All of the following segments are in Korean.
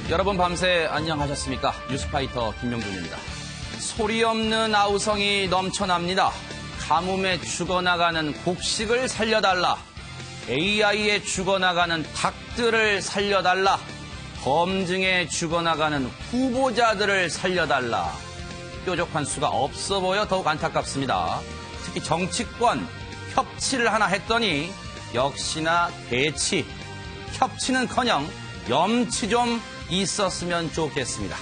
여러분 밤새 안녕하셨습니까? 뉴스파이터 김명준입니다. 소리 없는 아우성이 넘쳐납니다. 가뭄에 죽어나가는 곡식을 살려달라. AI에 죽어나가는 닭들을 살려달라. 검증에 죽어나가는 후보자들을 살려달라. 뾰족한 수가 없어 보여 더욱 안타깝습니다. 특히 정치권 협치를 하나 했더니 역시나 대치. 협치는커녕 염치 좀 있었으면 좋겠습니다.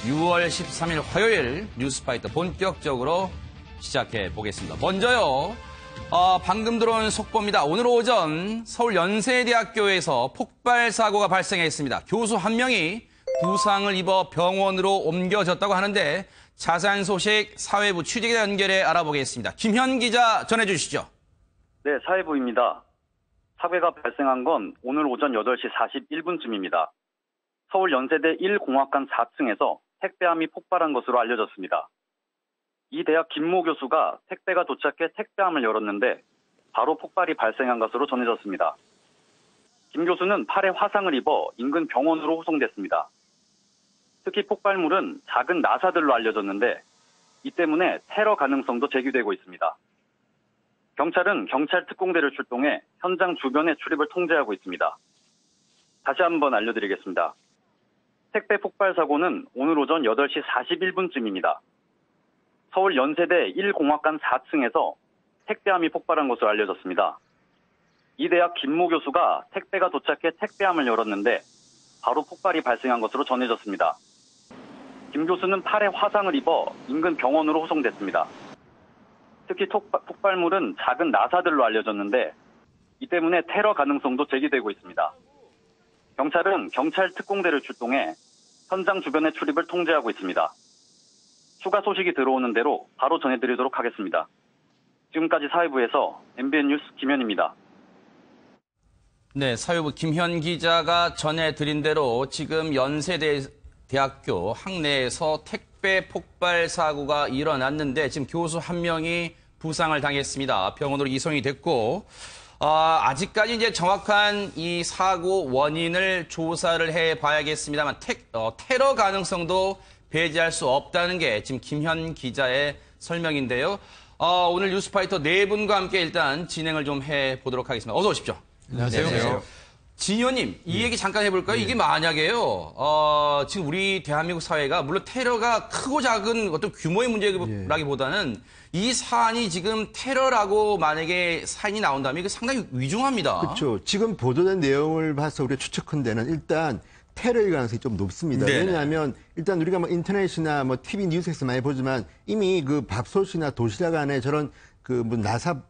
6월 13일 화요일 뉴스파이터 본격적으로 시작해 보겠습니다. 먼저요. 방금 들어온 속보입니다. 오늘 오전 서울 연세대학교에서 폭발 사고가 발생했습니다. 교수 한 명이 부상을 입어 병원으로 옮겨졌다고 하는데 자세한 소식 사회부 취재기자 연결해 알아보겠습니다. 김현 기자 전해주시죠. 네, 사회부입니다. 사고가 발생한 건 오늘 오전 8시 41분쯤입니다. 서울 연세대 1공학관 4층에서 택배함이 폭발한 것으로 알려졌습니다. 이 대학 김모 교수가 택배가 도착해 택배함을 열었는데 바로 폭발이 발생한 것으로 전해졌습니다. 김 교수는 팔에 화상을 입어 인근 병원으로 후송됐습니다. 특히 폭발물은 작은 나사들로 알려졌는데 이 때문에 테러 가능성도 제기되고 있습니다. 경찰은 경찰 특공대를 출동해 현장 주변의 출입을 통제하고 있습니다. 다시 한번 알려드리겠습니다. 택배 폭발 사고는 오늘 오전 8시 41분쯤입니다. 서울 연세대 1공학관 4층에서 택배함이 폭발한 것으로 알려졌습니다. 이 대학 김모 교수가 택배가 도착해 택배함을 열었는데 바로 폭발이 발생한 것으로 전해졌습니다. 김 교수는 팔에 화상을 입어 인근 병원으로 후송됐습니다. 특히 폭발물은 작은 나사들로 알려졌는데 이 때문에 테러 가능성도 제기되고 있습니다. 경찰은 경찰 특공대를 출동해 현장 주변의 출입을 통제하고 있습니다. 추가 소식이 들어오는 대로 바로 전해드리도록 하겠습니다. 지금까지 사회부에서 MBN 뉴스 김현입니다. 네, 사회부 김현 기자가 전해드린 대로 지금 연세대학교 학내에서 택배 폭발 사고가 일어났는데 지금 교수 한 명이 부상을 당했습니다. 병원으로 이송이 됐고 아직까지 이제 정확한 이 사고 원인을 조사를 해봐야겠습니다만 테러 가능성도 배제할 수 없다는 게 지금 김현 기자의 설명인데요. 오늘 뉴스파이터 네 분과 함께 일단 진행을 좀 해보도록 하겠습니다. 어서 오십시오. 안녕하세요. 네. 진 의원님, 이 얘기 잠깐 해볼까요? 이게 만약에요, 지금 우리 대한민국 사회가 물론 테러가 크고 작은 어떤 규모의 문제라기보다는 이 사안이 지금 테러라고 만약에 사인이 나온다면 이게 상당히 위중합니다. 그렇죠. 지금 보도된 내용을 봐서 우리가 추측한 데는 일단 테러의 가능성이 좀 높습니다. 네네. 왜냐하면 일단 우리가 뭐 인터넷이나 뭐 TV 뉴스에서 많이 보지만 이미 그 밥솥이나 도시락 안에 저런 뭐 나사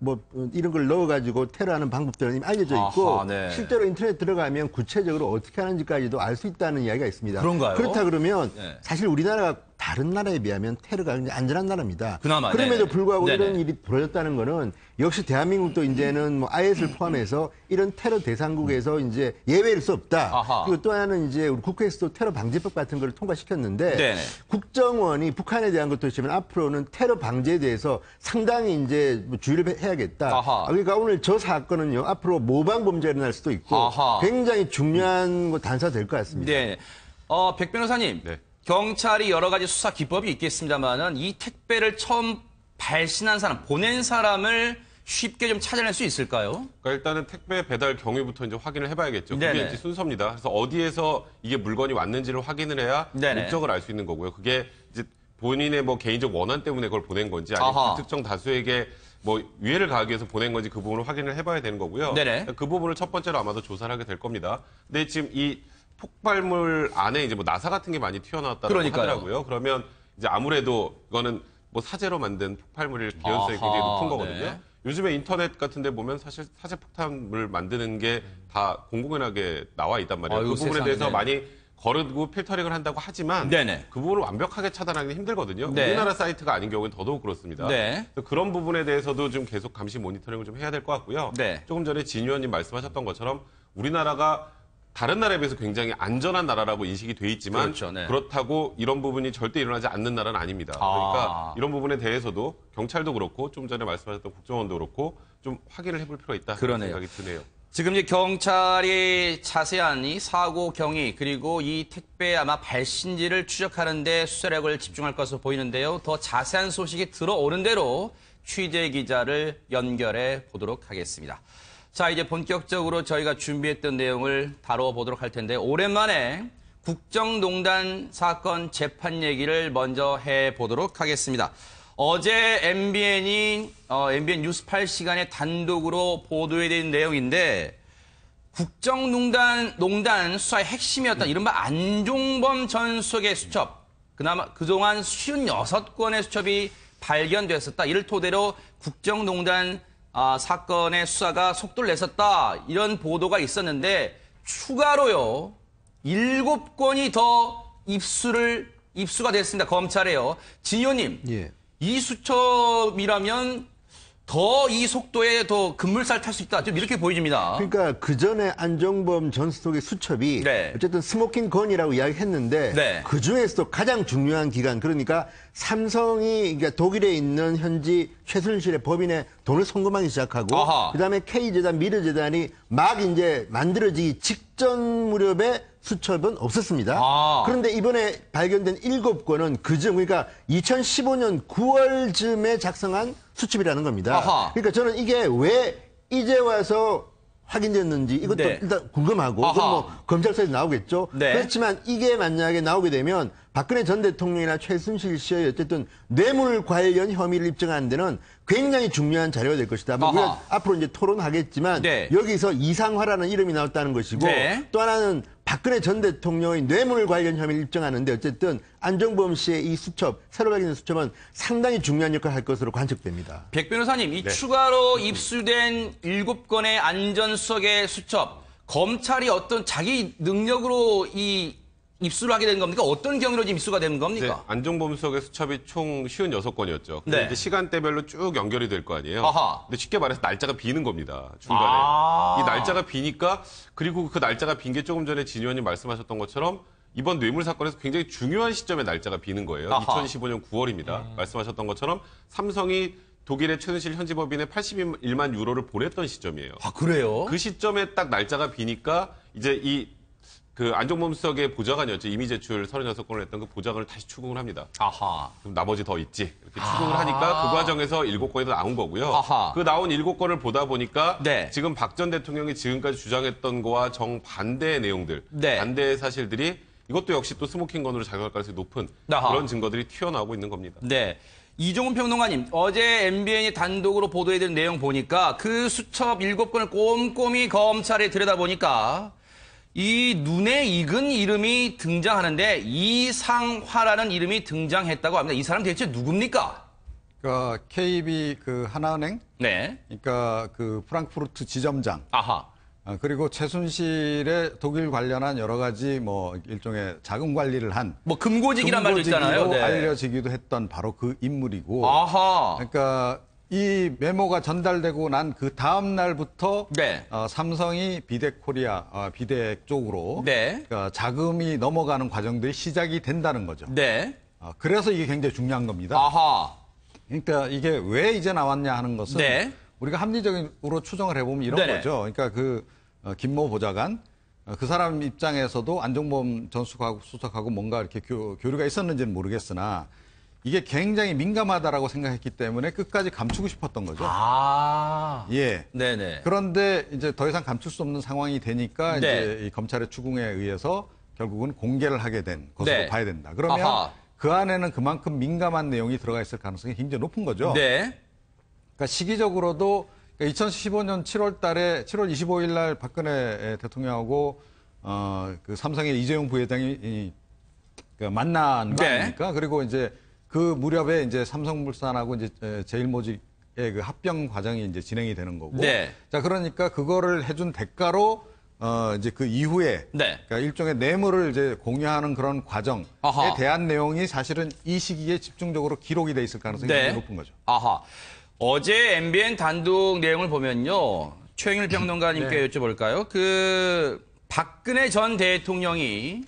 이런 걸 넣어가지고 테러하는 방법들은 이미 알려져 있고 네. 실제로 인터넷 들어가면 구체적으로 어떻게 하는지까지도 알 수 있다는 이야기가 있습니다. 그런가요? 그렇다 그러면 네. 사실 우리나라가 다른 나라에 비하면 테러가 굉장히 안전한 나라입니다. 그나마, 그럼에도 네네. 불구하고 네네. 이런 일이 벌어졌다는 거는 역시 대한민국도 이제는 뭐 IS를 포함해서 이런 테러 대상국에서 이제 예외일 수 없다. 아하. 그리고 또 하나는 이제 우리 국회에서도 테러 방지법 같은 걸 통과시켰는데 네네. 국정원이 북한에 대한 것도 있지만 앞으로는 테러 방지에 대해서 상당히 이제 주의를 해야겠다. 아하. 그러니까 오늘 저 사건은요 앞으로 모방 범죄가 일어날 수도 있고 아하. 굉장히 중요한 단서가 될 것 같습니다. 네. 백 변호사님. 네. 경찰이 여러 가지 수사 기법이 있겠습니다만은 이 택배를 처음 발신한 사람, 보낸 사람을 쉽게 좀 찾아낼 수 있을까요? 그러니까 일단은 택배 배달 경위부터 이제 확인을 해봐야겠죠. 그게 네네. 이제 순서입니다. 그래서 어디에서 이게 물건이 왔는지를 확인을 해야 네네. 목적을 알 수 있는 거고요. 그게 이제 본인의 뭐 개인적 원한 때문에 그걸 보낸 건지 아니면 아하. 특정 다수에게 뭐 위해를 가하기 위해서 보낸 건지 그 부분을 확인을 해봐야 되는 거고요. 네네. 그 부분을 첫 번째로 아마도 조사를 하게 될 겁니다. 근데 지금 이 폭발물 안에 이제 뭐 나사 같은 게 많이 튀어나왔다고 그러니까요. 하더라고요. 그러면 이제 아무래도 이거는 뭐 사제로 만든 폭발물일 가능성이 굉장히 높은 거거든요. 네. 요즘에 인터넷 같은 데 보면 사실 사제 폭탄을 만드는 게 다 공공연하게 나와 있단 말이에요. 아유, 그 부분에 세상에. 대해서 많이 거르고 필터링을 한다고 하지만 네네. 그 부분을 완벽하게 차단하기는 힘들거든요. 네. 우리나라 사이트가 아닌 경우는 더더욱 그렇습니다. 네. 그래서 그런 부분에 대해서도 좀 계속 감시 모니터링을 좀 해야 될 것 같고요. 네. 조금 전에 진 의원님 말씀하셨던 것처럼 우리나라가 다른 나라에 비해서 굉장히 안전한 나라라고 인식이 돼 있지만 그렇죠, 네. 그렇다고 이런 부분이 절대 일어나지 않는 나라는 아닙니다. 그러니까 이런 부분에 대해서도 경찰도 그렇고 좀 전에 말씀하셨던 국정원도 그렇고 좀 확인을 해볼 필요가 있다 그러네요. 생각이 드네요. 지금 이제 경찰이 자세한 이 사고 경위 그리고 이 택배 아마 발신지를 추적하는데 수사력을 집중할 것으로 보이는데요. 더 자세한 소식이 들어오는 대로 취재 기자를 연결해 보도록 하겠습니다. 자, 이제 본격적으로 저희가 준비했던 내용을 다뤄보도록 할 텐데 오랜만에 국정농단 사건 재판 얘기를 먼저 해보도록 하겠습니다. 어제 MBN 뉴스 8시간에 단독으로 보도해낸 내용인데 국정농단 수사의 핵심이었던 이른바 안종범 전 수석의 수첩, 그동안 56건의 수첩이 발견됐었다. 이를 토대로 국정농단 사건의 수사가 속도를 냈었다. 이런 보도가 있었는데 추가로요. 7건이 더 입수가 됐습니다. 검찰에요. 진 의원님. 예. 이 수첩이라면 더 이 속도에 더 급물살 탈 수 있다. 좀 이렇게 보여집니다. 그러니까 그 전에 안종범 전 수석의 수첩이 네. 어쨌든 스모킹 건이라고 이야기했는데 네. 그 중에서도 가장 중요한 기관 그러니까 삼성이 그러니까 독일에 있는 현지 최순실의 법인에 돈을 송금하기 시작하고 아하. 그다음에 K재단, 미르재단이 막 이제 만들어지기 직전 무렵에 수첩은 없었습니다. 아. 그런데 이번에 발견된 7건은 그중 그러니까 2015년 9월쯤에 작성한 수첩이라는 겁니다. 아하. 그러니까 저는 이게 왜 이제 와서 확인됐는지 이것도 네. 일단 궁금하고 아하. 그건 뭐 검찰서에서 나오겠죠. 네. 그렇지만 이게 만약에 나오게 되면 박근혜 전 대통령이나 최순실 씨의 어쨌든 뇌물 관련 혐의를 입증하는 데는 굉장히 중요한 자료가 될 것이다. 뭐 아하. 우리가 앞으로 이제 토론하겠지만 네. 여기서 이상화라는 이름이 나왔다는 것이고 네. 또 하나는 박근혜 전 대통령의 뇌물 관련 혐의를 입증하는데 어쨌든 안종범 씨의 이 수첩, 새로 발견된 수첩은 상당히 중요한 역할을 할 것으로 관측됩니다. 백 변호사님, 이 네. 추가로 입수된 7건의 안전수석의 수첩, 검찰이 어떤 자기 능력으로 이 입수를 하게 된 겁니까? 어떤 경위로 지금 입수가 되는 이제 겁니까? 안종범 수석의 수첩이 총 56건이었죠. 네. 이제 시간대별로 쭉 연결이 될 거 아니에요. 아하. 근데 쉽게 말해서 날짜가 비는 겁니다. 중간에. 아. 이 날짜가 비니까 그리고 그 날짜가 빈 게 조금 전에 진 의원님 말씀하셨던 것처럼 이번 뇌물 사건에서 굉장히 중요한 시점에 날짜가 비는 거예요. 아하. 2015년 9월입니다. 말씀하셨던 것처럼 삼성이 독일의 최순실 현지법인에 81만 유로를 보냈던 시점이에요. 아, 그래요? 그 시점에 딱 날짜가 비니까 이제 그 안종범 수석의 보좌관이었죠. 이미 제출 36건을 했던 그 보좌관을 다시 추궁을 합니다. 아하. 그럼 나머지 더 있지. 이렇게 추궁을 하니까 그 과정에서 7건이 더 나온 거고요. 아하. 그 나온 7건을 보다 보니까 네. 지금 박 전 대통령이 지금까지 주장했던 거와 정반대의 내용들, 네. 반대의 사실들이 이것도 역시 또 스모킹건으로 작용할 가능성이 높은 아하. 그런 증거들이 튀어나오고 있는 겁니다. 네. 이종훈 평론가님, 어제 MBN이 단독으로 보도해드린 내용 보니까 그 수첩 7건을 꼼꼼히 검찰에 들여다보니까 이 눈에 익은 이름이 등장하는데 이상화라는 이름이 등장했다고 합니다. 이 사람 대체 누굽니까? 그러니까 KB 그 하나은행, 네. 그러니까 그 프랑크푸르트 지점장, 아하. 그리고 최순실의 독일 관련한 여러 가지 뭐 일종의 자금 관리를 한 뭐 금고직이란 말도 있잖아요. 금고직으로 네. 알려지기도 했던 바로 그 인물이고, 아하. 그러니까 이 메모가 전달되고 난 그 다음 날부터 네. 삼성이 비덱코리아, 비덱 쪽으로 네. 그러니까 자금이 넘어가는 과정들이 시작이 된다는 거죠. 네. 그래서 이게 굉장히 중요한 겁니다. 아하. 그러니까 이게 왜 이제 나왔냐 하는 것은 네. 우리가 합리적으로 추정을 해보면 이런 네네. 거죠. 그러니까 그 김모 보좌관 그 사람 입장에서도 안종범 전 수석하고 뭔가 이렇게 교류가 있었는지는 모르겠으나 이게 굉장히 민감하다라고 생각했기 때문에 끝까지 감추고 싶었던 거죠. 아. 예. 네네. 그런데 이제 더 이상 감출 수 없는 상황이 되니까 네. 이제 이 검찰의 추궁에 의해서 결국은 공개를 하게 된 것으로 네. 봐야 된다. 그러면 아하. 그 안에는 그만큼 민감한 내용이 들어가 있을 가능성이 굉장히 높은 거죠. 네. 그러니까 시기적으로도 2015년 7월 달에 7월 25일 날 박근혜 대통령하고 그 삼성의 이재용 부회장이 그 만난 거 네. 아닙니까? 그리고 이제 그 무렵에 이제 삼성물산하고 이제 제일모직의 그 합병 과정이 이제 진행이 되는 거고. 네. 자, 그러니까 그거를 해준 대가로 이제 그 이후에 네. 그러니까 일종의 뇌물을 이제 공유하는 그런 과정에 아하. 대한 내용이 사실은 이 시기에 집중적으로 기록이 돼 있을 가능성이 네. 굉장히 높은 거죠. 아하. 어제 MBN 단독 내용을 보면요. 최영일 평론가님께 여쭤볼까요? 그 박근혜 전 대통령이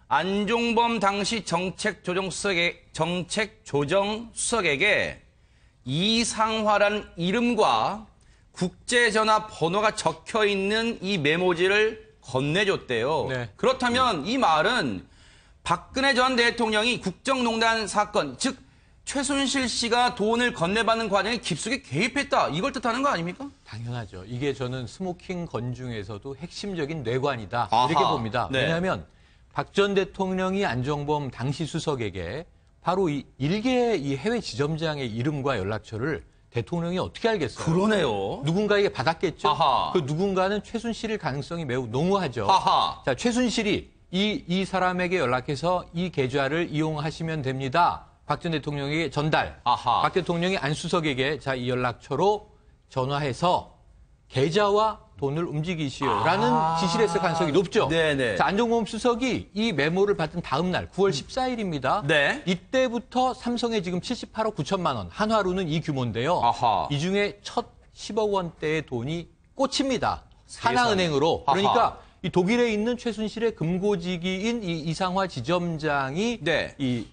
안종범 당시 정책조정수석에게 이상화라는 이름과 국제전화 번호가 적혀 있는 이 메모지를 건네줬대요. 네. 그렇다면 이 말은 박근혜 전 대통령이 국정농단 사건, 즉 최순실 씨가 돈을 건네받는 과정에 깊숙이 개입했다. 이걸 뜻하는 거 아닙니까? 당연하죠. 이게 저는 스모킹 건 중에서도 핵심적인 뇌관이다. 아하. 이렇게 봅니다. 네. 왜냐하면 박 전 대통령이 안종범 당시 수석에게 바로 이 일개 이 해외 지점장의 이름과 연락처를 대통령이 어떻게 알겠어요? 그러네요. 누군가에게 받았겠죠. 아하. 그 누군가는 최순실일 가능성이 매우 농후하죠. 아하. 자, 최순실이 이 사람에게 연락해서 이 계좌를 이용하시면 됩니다. 박 전 대통령에게 전달. 아하. 박 대통령이 안 수석에게 자, 이 연락처로 전화해서 계좌와 돈을 움직이시오라는 지시를 했을 가능성이 높죠. 네네. 자, 안종범 수석이 이 메모를 받은 다음 날 9월 14일입니다. 네. 이때부터 삼성에 지금 78억 9천만 원, 한화로는 이 규모인데요. 아하. 이 중에 첫 10억 원대의 돈이 꽂힙니다. 세상에. 하나은행으로. 아하. 그러니까 이 독일에 있는 최순실의 금고지기인 이 이상화 지점장이 네. 이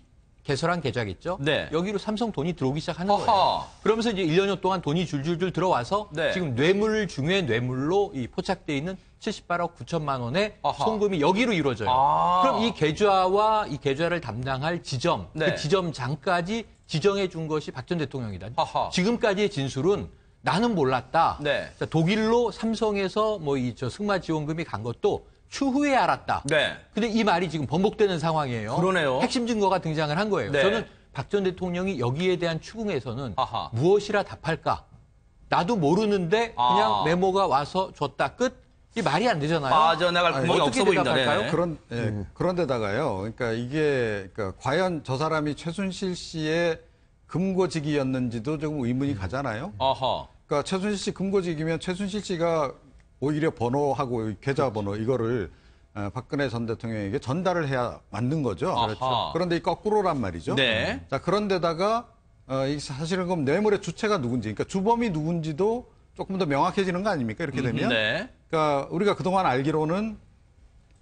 개설한 계좌겠죠. 네. 여기로 삼성 돈이 들어오기 시작하는 아하. 거예요. 그러면서 이제 1년여 동안 돈이 줄줄줄 들어와서 네. 지금 뇌물 중에 뇌물로 이 포착돼 있는 78억 9천만 원의 아하. 송금이 여기로 이루어져요. 아. 그럼 이 계좌와 이 계좌를 담당할 지점, 네. 그 지점장까지 지정해 준 것이 박 전 대통령이다. 아하. 지금까지의 진술은 나는 몰랐다. 네. 자, 독일로 삼성에서 뭐 이 승마 지원금이 간 것도 추후에 알았다. 네. 근데 이 말이 지금 번복되는 상황이에요. 그러네요. 핵심 증거가 등장을 한 거예요. 네. 저는 박 전 대통령이 여기에 대한 추궁에서는 아하. 무엇이라 답할까? 나도 모르는데 그냥 아. 메모가 와서 줬다 끝? 이 말이 안 되잖아요. 빠져나갈 구멍이 어떻게 없어 보인다. 대답할까요? 네네. 그런데다가요. 그러니까 이게 그러니까 과연 저 사람이 최순실 씨의 금고직이었는지도 조금 의문이 가잖아요. 아하. 그러니까 최순실 씨 금고직이면 최순실 씨가 오히려 번호하고 계좌 번호 이거를 박근혜 전 대통령에게 전달을 해야 맞는 거죠. 아하. 그런데 이 거꾸로란 말이죠. 네. 자, 그런데다가 이 사실은 그럼 뇌물의 주체가 누군지, 그러니까 주범이 누군지도 조금 더 명확해지는 거 아닙니까? 이렇게 되면. 네. 그러니까 우리가 그동안 알기로는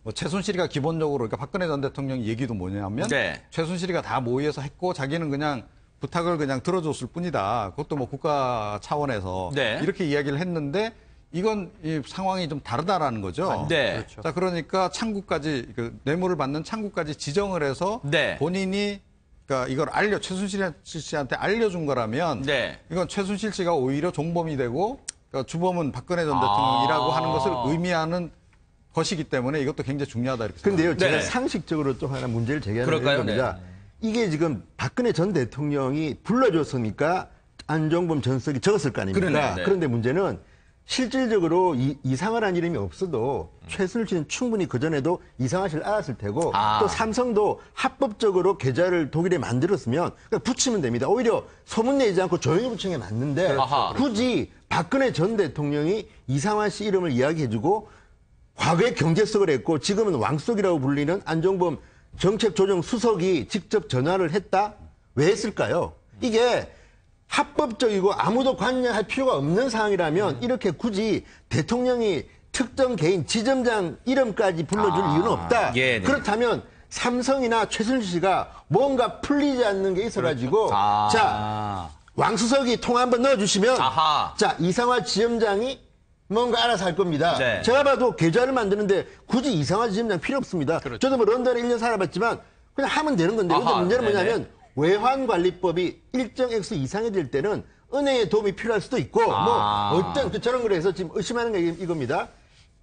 뭐 최순실이가 기본적으로 그러니까 박근혜 전 대통령 얘기도 뭐냐면 네. 최순실이가 다 모의해서 했고 자기는 그냥 부탁을 그냥 들어줬을 뿐이다. 그것도 뭐 국가 차원에서 네. 이렇게 이야기를 했는데 이건 이 상황이 좀 다르다라는 거죠. 네. 그렇죠. 자, 그러니까 창구까지 그 뇌물을 받는 창구까지 지정을 해서 네. 본인이 그러니까 이걸 최순실 씨한테 알려준 거라면 네. 이건 최순실 씨가 오히려 종범이 되고 그러니까 주범은 박근혜 전 대통령이라고 하는 것을 의미하는 것이기 때문에 이것도 굉장히 중요하다 이렇게 근데요, 생각합니다. 제가 네. 상식적으로 또 하나 문제를 제기하는 그럴까요? 겁니다. 이게 지금 박근혜 전 대통령이 불러줬으니까 안종범 전 수석이 적었을 거 아닙니까? 그러네, 네. 그런데 문제는 실질적으로 이상화라는 이름이 없어도 최순실 씨는 충분히 그전에도 이상화 씨를 알았을 테고 또 삼성도 합법적으로 계좌를 독일에 만들었으면 그냥 붙이면 됩니다. 오히려 소문내지 않고 조용히 붙이는 게 맞는데 아하. 굳이 박근혜 전 대통령이 이상화 씨 이름을 이야기해주고 과거에 경제수석을 했고 지금은 왕수석이라고 불리는 안종범 정책조정수석이 직접 전화를 했다? 왜 했을까요? 이게 합법적이고 아무도 관여할 필요가 없는 상황이라면 이렇게 굳이 대통령이 특정 개인 지점장 이름까지 불러줄 이유는 없다. 예, 네. 그렇다면 삼성이나 최순실 씨가 뭔가 풀리지 않는 게 있어가지고 자 왕수석이 통 한번 넣어주시면 아하. 자 이상화 지점장이 뭔가 알아서 할 겁니다. 네. 제가 봐도 계좌를 만드는데 굳이 이상화 지점장 필요 없습니다. 그렇죠. 저도 뭐 런던에 1년 살아봤지만 그냥 하면 되는 건데 근데 아하, 문제는 네네. 뭐냐면 외환관리법이 일정 액수 이상이 될 때는 은행의 도움이 필요할 수도 있고 뭐 어떤 저런 걸 해서 지금 의심하는 게 이겁니다.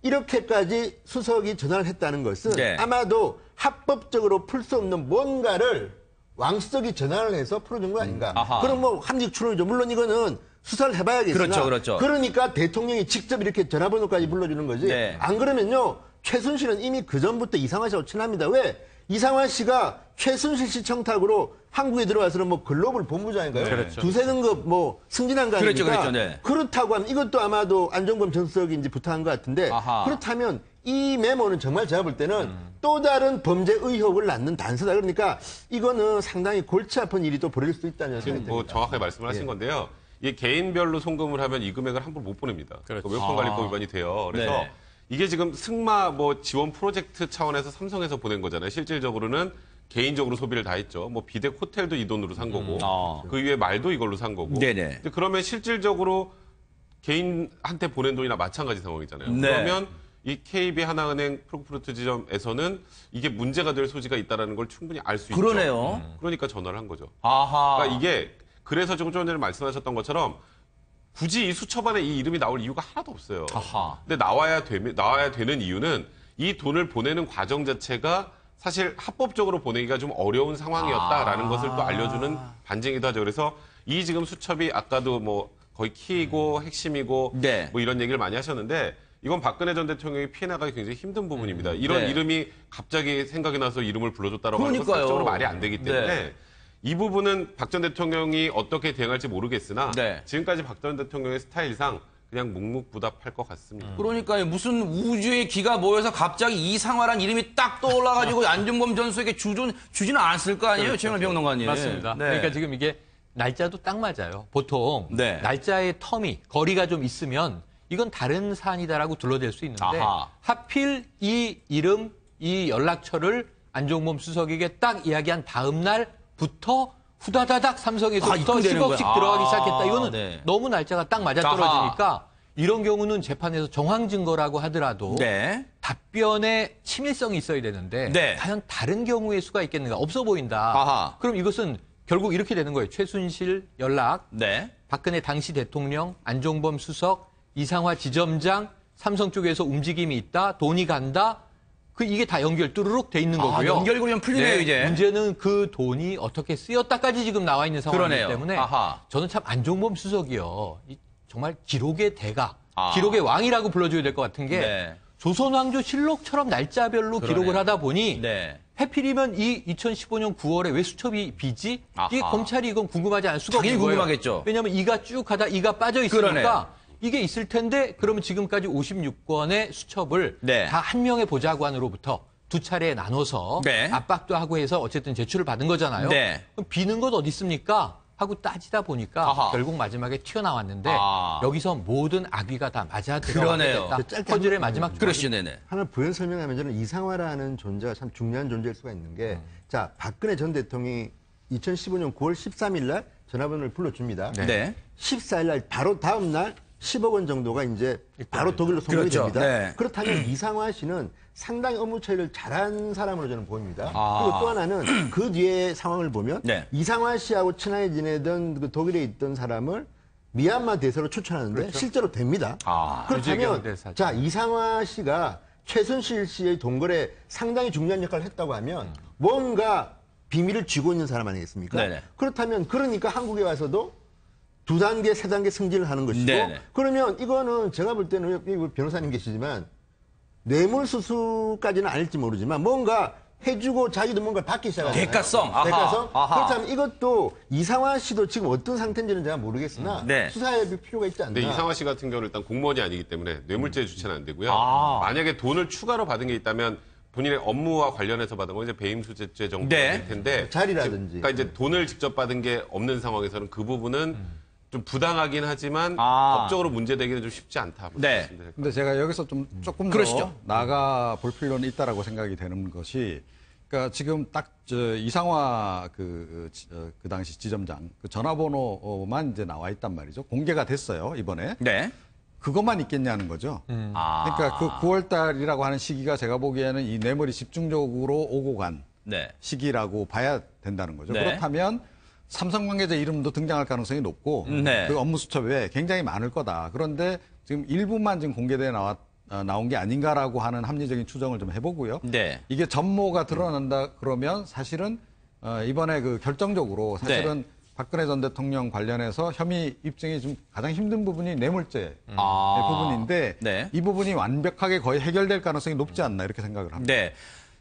이렇게까지 수석이 전화를 했다는 것은 네. 아마도 합법적으로 풀 수 없는 뭔가를 왕수석이 전화를 해서 풀어준 거 아닌가. 아하. 그럼 뭐 함직 추론이죠. 물론 이거는 수사를 해봐야겠으나 그렇죠, 그렇죠. 그러니까 대통령이 직접 이렇게 전화번호까지 불러주는 거지. 네. 안 그러면요. 최순실은 이미 그전부터 이상화 씨하고 친합니다. 왜? 이상화 씨가 최순실 씨 청탁으로 한국에 들어와서는 뭐 글로벌 본부장인가요? 그렇죠. 두세 등급 뭐 승진한 거 아닙니까? 그렇죠, 네. 그렇다고 하면 이것도 아마도 안종범 전 수석이 이제 부탁한 것 같은데 아하. 그렇다면 이 메모는 정말 제가 볼 때는 또 다른 범죄 의혹을 낳는 단서다. 그러니까 이거는 상당히 골치 아픈 일이 또 벌어질 수 있다는 생각이 지금 뭐 듭니다. 정확하게 말씀을 하신 건데요. 이게 개인별로 송금을 하면 이 금액을 함부로 못 보냅니다. 그렇죠. 외환관리법 위반이 돼요. 그래서 네. 이게 지금 승마 뭐 지원 프로젝트 차원에서 삼성에서 보낸 거잖아요. 실질적으로는 개인적으로 소비를 다 했죠. 뭐 비덱 호텔도 이 돈으로 산 거고 아. 그 위에 말도 이걸로 산 거고. 네네. 근데 그러면 실질적으로 개인한테 보낸 돈이나 마찬가지 상황이잖아요. 네. 그러면 이 KB 하나은행 프랑크푸르트 지점에서는 이게 문제가 될 소지가 있다는 걸 충분히 알 수 있죠. 그러네요. 그러니까 전화를 한 거죠. 아하. 그러니까 이게 그래서 조금 전에 말씀하셨던 것처럼 굳이 이 수첩안에 이 이름이 나올 이유가 하나도 없어요. 아하. 근데 나와야 되는 이유는 이 돈을 보내는 과정 자체가 사실 합법적으로 보내기가 좀 어려운 상황이었다라는 것을 또 알려주는 반증이기도 하죠. 그래서 이 지금 수첩이 아까도 뭐 거의 키이고 핵심이고 네. 뭐 이런 얘기를 많이 하셨는데 이건 박근혜 전 대통령이 피해 나가기 굉장히 힘든 부분입니다. 이런 네. 이름이 갑자기 생각이 나서 이름을 불러줬다라고 하는 건 그러니까요. 사실적으로 말이 안 되기 때문에 네. 이 부분은 박 전 대통령이 어떻게 대응할지 모르겠으나 네. 지금까지 박 전 대통령의 스타일상 그냥 묵묵부답할 것 같습니다. 그러니까요. 무슨 우주의 기가 모여서 갑자기 이상화란 이름이 딱 떠올라가지고 안종범 전 수석에게 주지는 않았을 거 아니에요, 최영일 평론가님. 맞습니다. 네. 그러니까 지금 이게 날짜도 딱 맞아요. 보통 네. 날짜의 텀이 거리가 좀 있으면 이건 다른 사안이다라고 둘러댈 수 있는데 아하. 하필 이 이름, 이 연락처를 안종범 수석에게 딱 이야기한 다음 날부터 후다다닥 삼성에서부터 입금되는 10억씩 거야. 들어가기 시작했다. 이거는 네. 너무 날짜가 딱 맞아떨어지니까 이런 경우는 재판에서 정황 증거라고 하더라도 네. 답변에 치밀성이 있어야 되는데 네. 과연 다른 경우의 수가 있겠는가? 없어 보인다. 아하. 그럼 이것은 결국 이렇게 되는 거예요. 최순실 연락, 네. 박근혜 당시 대통령, 안종범 수석, 이상화 지점장, 삼성 쪽에서 움직임이 있다, 돈이 간다. 이게 다 연결 뚜루룩 돼 있는 거고요. 연결고리 좀 풀리네요, 이제. 문제는 그 돈이 어떻게 쓰였다까지 지금 나와 있는 상황이기 그러네요. 때문에 아하. 저는 참 안종범 수석이요. 정말 기록의 대가, 아. 기록의 왕이라고 불러줘야 될 것 같은 게 네. 조선왕조실록처럼 날짜별로 그러네요. 기록을 하다 보니 네. 해필이면 이 2015년 9월에 왜 수첩이 비지? 이게 아하. 검찰이 이건 궁금하지 않을 수가 당연히 없는 거예요. 궁금하겠죠. 왜냐하면 이가 쭉 가다 이가 빠져 있으니까 그러네요. 이게 있을 텐데 그러면 지금까지 56건의 수첩을 네. 다 한 명의 보좌관으로부터 두 차례에 나눠서 네. 압박도 하고 해서 어쨌든 제출을 받은 거잖아요. 네. 그럼 비는 것 어디 있습니까? 하고 따지다 보니까 아하. 결국 마지막에 튀어나왔는데 아. 여기서 모든 악의가 다 맞아 그러네요. 들어가게 됐다. 짧게 퍼즐의 마지막 조각. 그러시죠, 네네. 하나 부연 설명하면 저는 이상화라는 존재가 참 중요한 존재일 수가 있는 게, 자, 박근혜 전 대통령이 2015년 9월 13일 날 전화번호를 불러줍니다. 네. 14일 날 바로 다음 날 10억 원 정도가 이제 바로 독일로 송금이 그렇죠. 됩니다. 네. 그렇다면 이상화 씨는 상당히 업무 처리를 잘한 사람으로 저는 보입니다. 아. 그리고 또 하나는 그 뒤에 상황을 보면 네. 이상화 씨하고 친하게 지내던 그 독일에 있던 사람을 미얀마 대사로 추천하는데 실제로 됩니다. 아, 그렇다면 유재경 대사죠. 자, 이상화 씨가 최순실 씨의 동거에 상당히 중요한 역할을 했다고 하면 뭔가 비밀을 쥐고 있는 사람 아니겠습니까? 네네. 그렇다면 그러니까 한국에 와서도 두 단계, 세 단계 승진을 하는 것이고 네네. 그러면 이거는 제가 볼 때는 여기 변호사님 계시지만 뇌물수수까지는 아닐지 모르지만 뭔가 해주고 자기도 뭔가를 받기 시작하잖아요. 대가성. 아하. 대가성. 아하. 그렇다면 이것도 이상화 씨도 지금 어떤 상태인지는 제가 모르겠으나 네. 수사해야 될 필요가 있지 않나. 근데 이상화 씨 같은 경우는 일단 공무원이 아니기 때문에 뇌물죄 주체는 안 되고요. 아. 만약에 돈을 추가로 받은 게 있다면 본인의 업무와 관련해서 받은 건 이제 배임수재죄 정도가 네. 될 텐데. 자리라든지. 그러니까 이제 돈을 직접 받은 게 없는 상황에서는 그 부분은 좀 부당하긴 하지만 아. 법적으로 문제되기는 좀 쉽지 않다. 네. 근데 제가 여기서 조금 그러시죠. 더 나가 볼 필요는 있다라고 생각이 되는 것이, 그러니까 지금 딱 이상화 그 당시 지점장 그 전화번호만 이제 나와 있단 말이죠. 공개가 됐어요, 이번에. 네. 그것만 있겠냐는 거죠. 아. 그러니까 그 9월 달이라고 하는 시기가 제가 보기에는 이 뇌물이 집중적으로 오고 간 네. 시기라고 봐야 된다는 거죠. 네. 그렇다면 삼성 관계자 이름도 등장할 가능성이 높고 네. 그 업무 수첩에 굉장히 많을 거다. 그런데 지금 일부만 지금 공개돼 나온 게 아닌가라고 하는 합리적인 추정을 좀 해보고요. 네. 이게 전모가 드러난다 그러면 사실은 이번에 그 결정적으로 사실은 박근혜 전 대통령 관련해서 혐의 입증이 좀 가장 힘든 부분이 뇌물죄 부분인데 네. 이 부분이 완벽하게 거의 해결될 가능성이 높지 않나 이렇게 생각을 합니다. 네.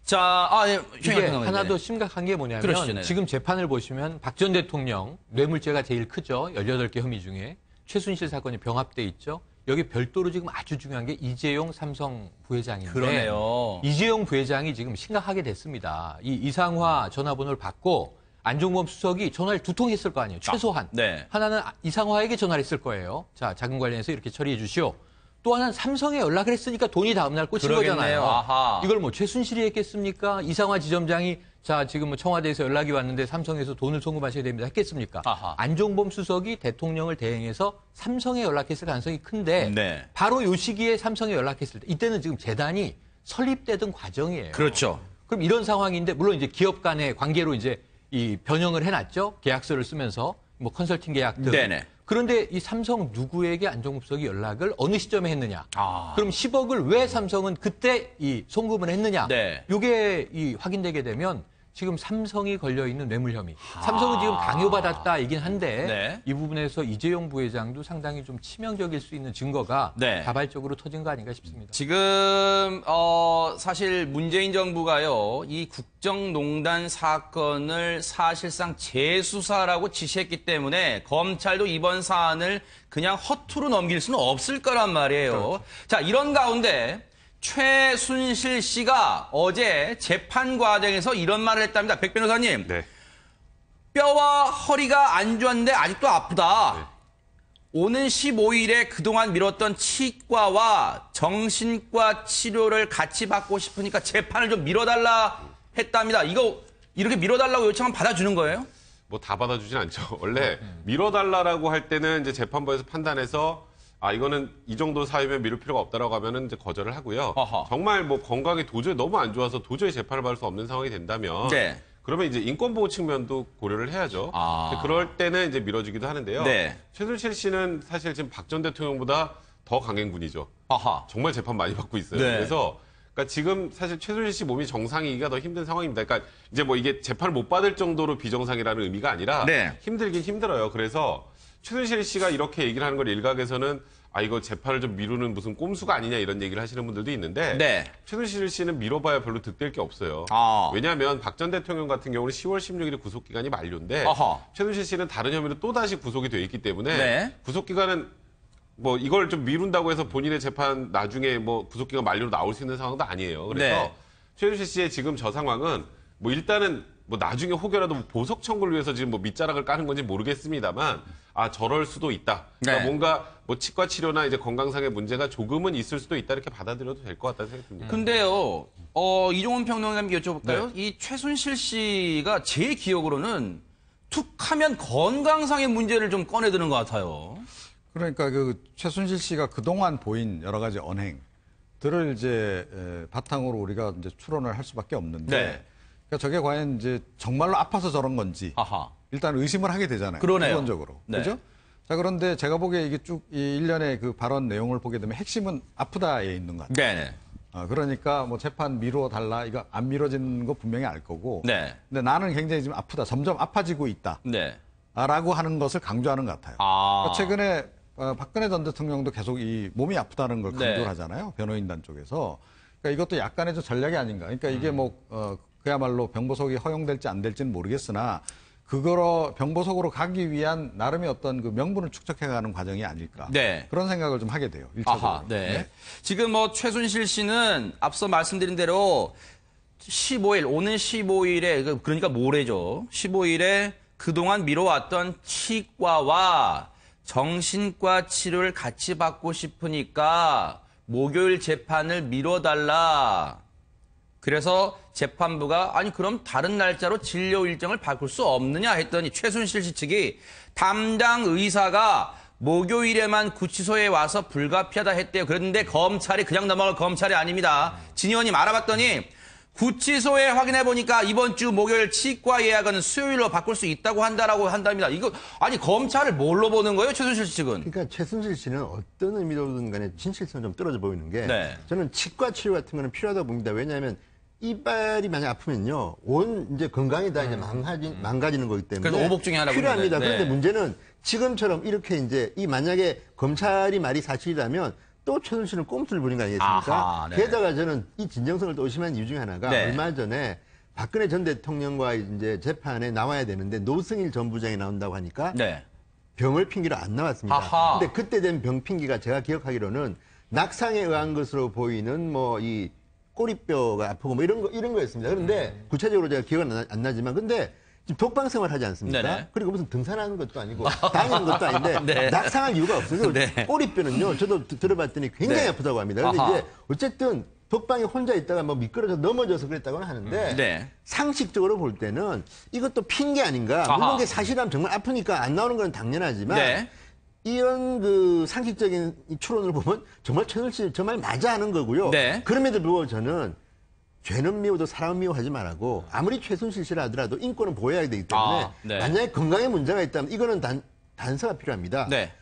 자, 네. 이게 하나 더 심각한 게 뭐냐면 그러시죠, 네. 지금 재판을 보시면 박 전 대통령 뇌물죄가 제일 크죠. 18개 혐의 중에. 최순실 사건이 병합돼 있죠. 여기 별도로 지금 아주 중요한 게 이재용 삼성 부회장인데 그러네요. 이재용 부회장이 지금 심각하게 됐습니다. 이 이상화 전화번호를 받고 안종범 수석이 전화를 2통 했을 거 아니에요. 최소한. 네. 하나는 이상화에게 전화를 했을 거예요. 자, 자금 관련해서 이렇게 처리해 주시오. 또 하나는 삼성에 연락을 했으니까 돈이 다음날 꽂힌 그러겠네요. 거잖아요. 아하. 이걸 뭐 최순실이 했겠습니까? 이상화 지점장이 자 지금 뭐 청와대에서 연락이 왔는데 삼성에서 돈을 송금하셔야 됩니다 했겠습니까? 아하. 안종범 수석이 대통령을 대행해서 삼성에 연락했을 가능성이 큰데 네. 바로 요 시기에 삼성에 연락했을 때 이때는 지금 재단이 설립되던 과정이에요. 그렇죠. 그럼 이런 상황인데 물론 이제 기업 간의 관계로 이제 이 변형을 해놨죠. 계약서를 쓰면서 뭐 컨설팅 계약 등. 네네. 그런데 이 삼성 누구에게 안종범 수석이 연락을 어느 시점에 했느냐? 아. 그럼 10억을 왜 삼성은 그때 이 송금을 했느냐? 네. 이게 이 확인되게 되면 지금 삼성이 걸려 있는 뇌물 혐의. 삼성은 지금 강요받았다이긴 한데 네. 이 부분에서 이재용 부회장도 상당히 좀 치명적일 수 있는 증거가 네. 자발적으로 터진 거 아닌가 싶습니다. 지금 사실 문재인 정부가요, 이 국정농단 사건을 사실상 재수사라고 지시했기 때문에 검찰도 이번 사안을 그냥 허투루 넘길 수는 없을 거란 말이에요. 그렇죠. 자, 이런 가운데 최순실 씨가 어제 재판 과정에서 이런 말을 했답니다. 백 변호사님, 네. 뼈와 허리가 안 좋았는데 아직도 아프다. 오는 15일에 그동안 미뤘던 치과와 정신과 치료를 같이 받고 싶으니까 재판을 좀 미뤄달라 했답니다. 이거 이렇게 미뤄달라고 요청하면 받아주는 거예요? 뭐 다 받아주진 않죠. 원래 미뤄달라라고 할 때는 이제 재판부에서 판단해서 이거는 이 정도 사유면 미룰 필요가 없다라고 하면은 이제 거절을 하고요. 어허. 정말 뭐 건강이 도저히 너무 안 좋아서 도저히 재판을 받을 수 없는 상황이 된다면 네. 그러면 이제 인권보호 측면도 고려를 해야죠. 아. 그럴 때는 이제 미뤄지기도 하는데요. 네. 최순실 씨는 사실 지금 박 전 대통령보다 더 강행군이죠. 아하. 정말 재판 많이 받고 있어요. 네. 그래서 그러니까 지금 사실 최순실 씨 몸이 정상이기가 더 힘든 상황입니다. 그러니까 이제 뭐 이게 재판을 못 받을 정도로 비정상이라는 의미가 아니라 네. 힘들긴 힘들어요. 그래서 최순실 씨가 이렇게 얘기를 하는 걸 일각에서는 이거 재판을 좀 미루는 무슨 꼼수가 아니냐 이런 얘기를 하시는 분들도 있는데 네. 최순실 씨는 미뤄봐야 별로 득될 게 없어요. 아. 왜냐하면 박 전 대통령 같은 경우는 10월 16일에 구속기간이 만료인데 아하. 최순실 씨는 다른 혐의로 또다시 구속이 돼 있기 때문에 네. 구속기간은 뭐 이걸 좀 미룬다고 해서 본인의 재판 나중에 뭐 구속기간 만료로 나올 수 있는 상황도 아니에요. 그래서 네. 최순실 씨의 지금 저 상황은 뭐 일단은 뭐 나중에 혹여라도 뭐 보석 청구를 위해서 지금 뭐 밑자락을 까는 건지 모르겠습니다만 저럴 수도 있다. 그러니까 네. 뭔가 뭐 치과 치료나 이제 건강상의 문제가 조금은 있을 수도 있다 이렇게 받아들여도 될 것 같다는 생각이 듭니다. 근데요, 이종훈 평론가님께 여쭤볼까요? 이 최순실 씨가 제 기억으로는 툭하면 건강상의 문제를 좀 꺼내드는 것 같아요. 그러니까 그 최순실 씨가 그동안 보인 여러 가지 언행들을 이제 바탕으로 우리가 이제 추론을 할 수밖에 없는데 네. 그러니까 저게 과연 이제 정말로 아파서 저런 건지 아하. 일단 의심을 하게 되잖아요. 그러네요. 기본적으로. 네. 그죠? 자, 그런데 제가 보기에 이게 쭉 이 일련의 그 발언 내용을 보게 되면 핵심은 아프다에 있는 것 같아요. 네네. 그러니까 뭐 재판 미뤄 달라 이거 안 미뤄지는 거 분명히 알 거고. 네. 근데 나는 굉장히 지금 아프다. 점점 아파지고 있다. 네. 라고 하는 것을 강조하는 것 같아요. 아. 그러니까 최근에 박근혜 전 대통령도 계속 이 몸이 아프다는 걸 강조를 네. 하잖아요. 변호인단 쪽에서. 그러니까 이것도 약간의 좀 전략이 아닌가. 그러니까 이게 그야말로 병보석이 허용될지 안 될지는 모르겠으나 그거로 병보석으로 가기 위한 나름의 어떤 그 명분을 축적해가는 과정이 아닐까. 네. 그런 생각을 좀 하게 돼요. 일차적으로. 아하, 네. 지금 뭐 최순실 씨는 앞서 말씀드린 대로 15일, 오는 15일에, 그러니까 모레죠. 15일에 그동안 미뤄왔던 치과와 정신과 치료를 같이 받고 싶으니까 목요일 재판을 미뤄달라. 그래서 재판부가 아니 그럼 다른 날짜로 진료 일정을 바꿀 수 없느냐 했더니 최순실 씨 측이 담당 의사가 목요일에만 구치소에 와서 불가피하다 했대요. 그런데 검찰이 그냥 넘어갈 검찰이 아닙니다. 진 의원님 알아봤더니 구치소에 확인해 보니까 이번 주 목요일 치과 예약은 수요일로 바꿀 수 있다고 한답니다. 이거 아니 검찰을 뭘로 보는 거예요, 최순실 씨 측은? 그러니까 최순실 씨는 어떤 의미로든 간에 진실성이 좀 떨어져 보이는 게 네. 저는 치과 치료 같은 거는 필요하다고 봅니다. 왜냐하면 이빨이 만약 아프면요 온 이제 건강이 다 이제 망가지는 거기 때문에 그래서 오복 중에 하나군요. 필요합니다. 네. 그런데 문제는 지금처럼 이렇게 이제 만약에 검찰이 말이 사실이라면 또 최순실은 꼼수를 부린 거 아니겠습니까? 아하, 네. 게다가 저는 이 진정성을 또 의심한 이유 중에 하나가 네. 얼마 전에 박근혜 전 대통령과 이제 재판에 나와야 되는데 노승일 전 부장이 나온다고 하니까 네. 병을 핑계로 안 나왔습니다. 아하. 근데 그때 된 병 핑계가 제가 기억하기로는 낙상에 의한 것으로 보이는 뭐 이 꼬리뼈가 아프고 뭐 이런 거였습니다. 그런데 구체적으로 제가 기억은 안 나지만 근데 지금 독방 생활 하지 않습니까? 네네. 그리고 무슨 등산하는 것도 아니고 다니는 것도 아닌데 네. 낙상할 이유가 없어요. 네. 꼬리뼈는요. 저도 들어봤더니 굉장히 네. 아프다고 합니다. 그런데 아하. 이제 어쨌든 독방에 혼자 있다가 뭐 미끄러져 넘어져서 그랬다고는 하는데 네. 상식적으로 볼 때는 이것도 핑계 아닌가. 아하. 물론 그게 사실이라면 정말 아프니까 안 나오는 건 당연하지만 네. 이런 그 상식적인 이 추론을 보면 정말 최순실 정말 맞아 하는 거고요. 네. 그럼에도 불구하고 저는 죄는 미워도 사람은 미워하지 말라고 아무리 최순실 씨라 하더라도 인권은 보호해야 되기 때문에 네. 만약에 건강에 문제가 있다면 이거는 단서가 필요합니다. 네.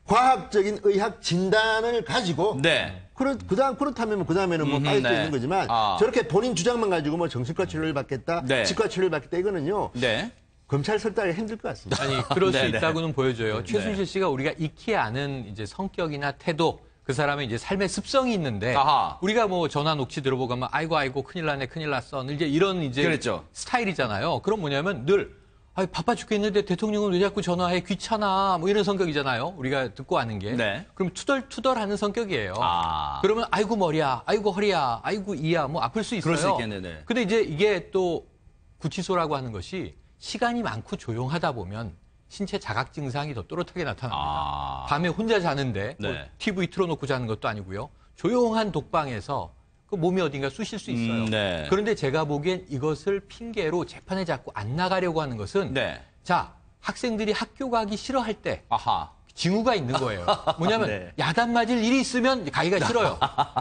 과학적인 의학 진단을 가지고 네. 그렇다면 그다음에는 뭐 빠질 수 네. 있는 거지만 아. 저렇게 본인 주장만 가지고 뭐 정신과 치료를 받겠다, 네. 치과 치료를 받겠다 이거는요. 네. 검찰 설득하기 힘들 것 같습니다. 아니, 그럴 수 네네. 있다고는 보여줘요. 네. 최순실 씨가 우리가 익히 아는 이제 성격이나 태도, 그 사람의 이제 삶의 습성이 있는데, 아하. 우리가 뭐 전화 녹취 들어보고 하면, 아이고, 큰일 났네, 큰일 났어. 이제 이런 이제 그랬죠. 스타일이잖아요. 그럼 뭐냐면 늘, 바빠 죽겠는데 대통령은 왜 자꾸 전화해? 귀찮아. 뭐 이런 성격이잖아요. 우리가 듣고 아는 게. 네. 그럼 투덜투덜 하는 성격이에요. 아. 그러면 아이고 머리야, 아이고 허리야, 아이고 이야, 뭐 아플 수 있어요. 그럴 수 있겠네, 네. 근데 이제 이게 또 구치소라고 하는 것이 시간이 많고 조용하다 보면 신체 자각 증상이 더 또렷하게 나타납니다. 아. 밤에 혼자 자는데 뭐 네. TV 틀어놓고 자는 것도 아니고요. 조용한 독방에서 그 몸이 어딘가 쑤실 수 있어요. 네. 그런데 제가 보기엔 이것을 핑계로 재판에 자꾸 안 나가려고 하는 것은 네. 자, 학생들이 학교 가기 싫어할 때 아하. 징후가 있는 거예요. 뭐냐면 네. 야단 맞을 일이 있으면 가기가 싫어요.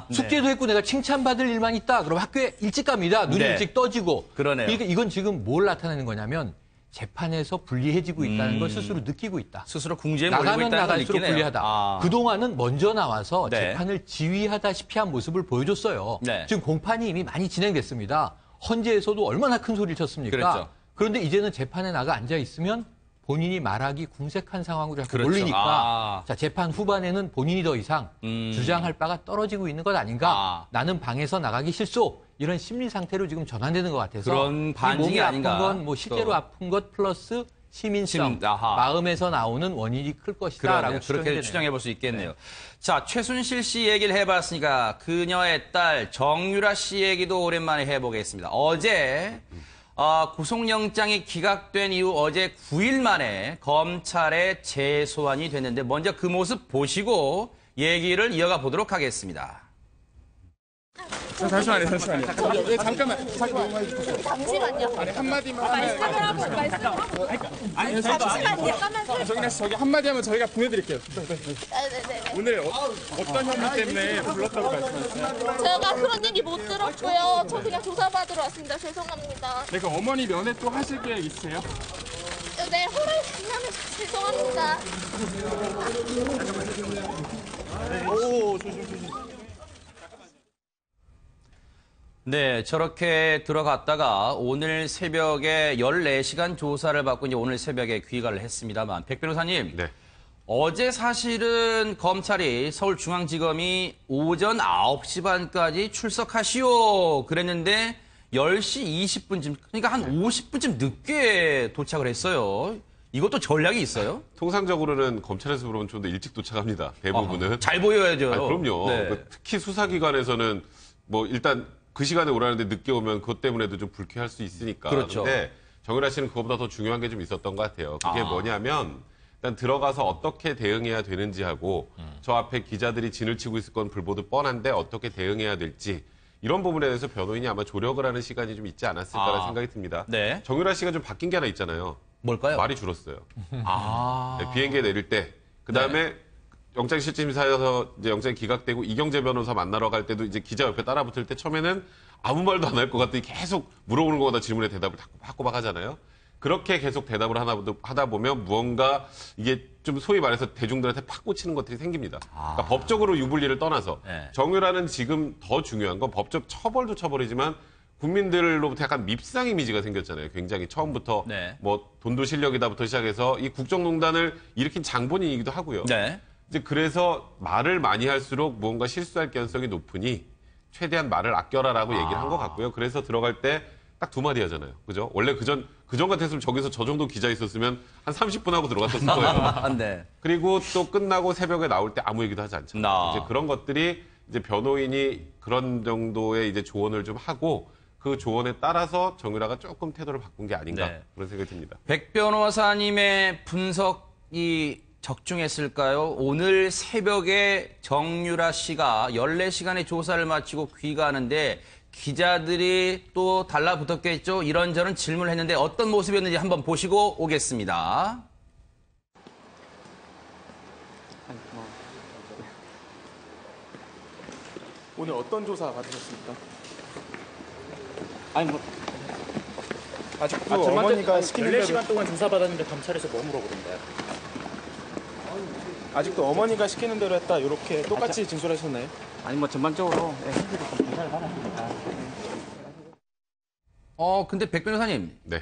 숙제도 했고 내가 칭찬받을 일만 있다. 그럼 학교에 일찍 갑니다. 눈이 네. 일찍 떠지고. 그러네요. 그러니까 이건 지금 뭘 나타내는 거냐면 재판에서 불리해지고 있다는 걸 스스로 느끼고 있다. 스스로 궁지에 몰리고 나가면 있다는 걸 나갈수록 느끼네요. 불리하다. 아. 그동안은 먼저 나와서 네. 재판을 지휘하다시피 한 모습을 보여줬어요. 네. 지금 공판이 이미 많이 진행됐습니다. 헌재에서도 얼마나 큰 소리를 쳤습니까? 그랬죠. 그런데 이제는 재판에 나가 앉아 있으면 본인이 말하기 궁색한 상황으로 자꾸 그렇죠. 몰리니까 아. 자, 재판 후반에는 본인이 더 이상 주장할 바가 떨어지고 있는 것 아닌가? 아. 나는 방에서 나가기 싫소. 이런 심리 상태로 지금 전환되는 것 같아서 그런 이 반증이 몸이 아닌가. 아픈 건 뭐 실제로 또. 아픈 것 플러스 시민성, 아하. 마음에서 나오는 원인이 클 것이다라고 그러네요. 그렇게 추정해 볼 수 있겠네요. 자, 최순실 씨 얘기를 해봤으니까 그녀의 딸 정유라 씨 얘기도 오랜만에 해보겠습니다. 어제 구속영장이 기각된 이후 어제 9일 만에 검찰에 재소환이 됐는데 먼저 그 모습 보시고 얘기를 이어가 보도록 하겠습니다. 잠시만요. 예, 잠깐만요. 잠시만요. 아니 한마디만 하면 말씀하고. 아니, 잠시만요. 정인아 씨 저기 한마디 하면 저희가 보내드릴게요. 네네네. 오늘 어떤 혐의 때문에 불렀다고 말씀하셨어요? 제가 그런 얘기 못 들었고요. 저 그냥 조사받으러 왔습니다. 죄송합니다. 네, 그 어머니 면회 또 하실 계획 있으세요? 네, 허락 된다면 죄송합니다. 오, 조심. 네, 저렇게 들어갔다가 오늘 새벽에 14시간 조사를 받고 이제 오늘 새벽에 귀가를 했습니다만 백 변호사님. 네. 어제 사실은 검찰이 서울중앙지검이 오전 9시 반까지 출석하시오 그랬는데 10시 20분쯤 그러니까 한 50분쯤 늦게 도착을 했어요. 이것도 전략이 있어요? 통상적으로는 검찰에서 그러면 좀 더 일찍 도착합니다. 대부분은. 잘 보여야죠. 아니, 그럼요. 네. 그 특히 수사기관에서는 뭐 일단 그 시간에 오라는데 늦게 오면 그것 때문에도 좀 불쾌할 수 있으니까. 그렇죠. 근데 정유라 씨는 그거보다 더 중요한 게 좀 있었던 것 같아요. 그게 아. 뭐냐면 일단 들어가서 어떻게 대응해야 되는지 하고 저 앞에 기자들이 진을 치고 있을 건 불보듯 뻔한데 어떻게 대응해야 될지 이런 부분에 대해서 변호인이 아마 조력을 하는 시간이 좀 있지 않았을까라는 아. 생각이 듭니다. 네. 정유라 씨가 좀 바뀐 게 하나 있잖아요. 뭘까요? 말이 줄었어요. 아. 네, 비행기에 내릴 때. 그다음에 영장실질심사에서 이제 영장이 기각되고 이경재 변호사 만나러 갈 때도 이제 기자 옆에 따라붙을 때 처음에는 아무 말도 안 할 것 같더니 계속 물어보는 거보다 질문에 대답을 꼬박꼬박 하잖아요. 그렇게 계속 대답을 하다 보면 무언가 이게 좀 소위 말해서 대중들한테 팍 꽂히는 것들이 생깁니다. 그러니까 법적으로 유불리를 떠나서 네. 정유라는 지금 더 중요한 건 법적 처벌도 처벌이지만 국민들로부터 약간 밉상 이미지가 생겼잖아요. 굉장히 처음부터 네. 뭐 돈도 실력이다부터 시작해서 이 국정농단을 일으킨 장본인이기도 하고요. 네. 이제 그래서 말을 많이 할수록 무언가 실수할 가능성이 높으니 최대한 말을 아껴라라고 얘기를 한 것 같고요. 그래서 들어갈 때 딱 두 마디 하잖아요. 그죠? 원래 그전 같았으면 저기서 저 정도 기자 있었으면 한 30분 하고 들어갔었을 거예요. 네. 그리고 또 끝나고 새벽에 나올 때 아무 얘기도 하지 않잖아요. 이제 그런 것들이 이제 변호인이 그런 정도의 이제 조언을 좀 하고 그 조언에 따라서 정유라가 조금 태도를 바꾼 게 아닌가 네. 그런 생각이 듭니다. 백 변호사님의 분석이 적중했을까요? 오늘 새벽에 정유라 씨가 14시간의 조사를 마치고 귀가하는데 기자들이 또 달라붙었겠죠. 이런저런 질문을 했는데 어떤 모습이었는지 한번 보시고 오겠습니다. 오늘 어떤 조사 받으셨습니까? 아니 뭐 아직도 어머니가 시키는 대로 14시간 동안 조사받았는데 검찰에서 뭐 물어보던가요? 아직도 어머니가 시키는 대로 했다 이렇게 똑같이 진술하셨나요? 아니 뭐 전반적으로 현실을 좀 조사를 받았습니다. 근데 백 변호사님. 네.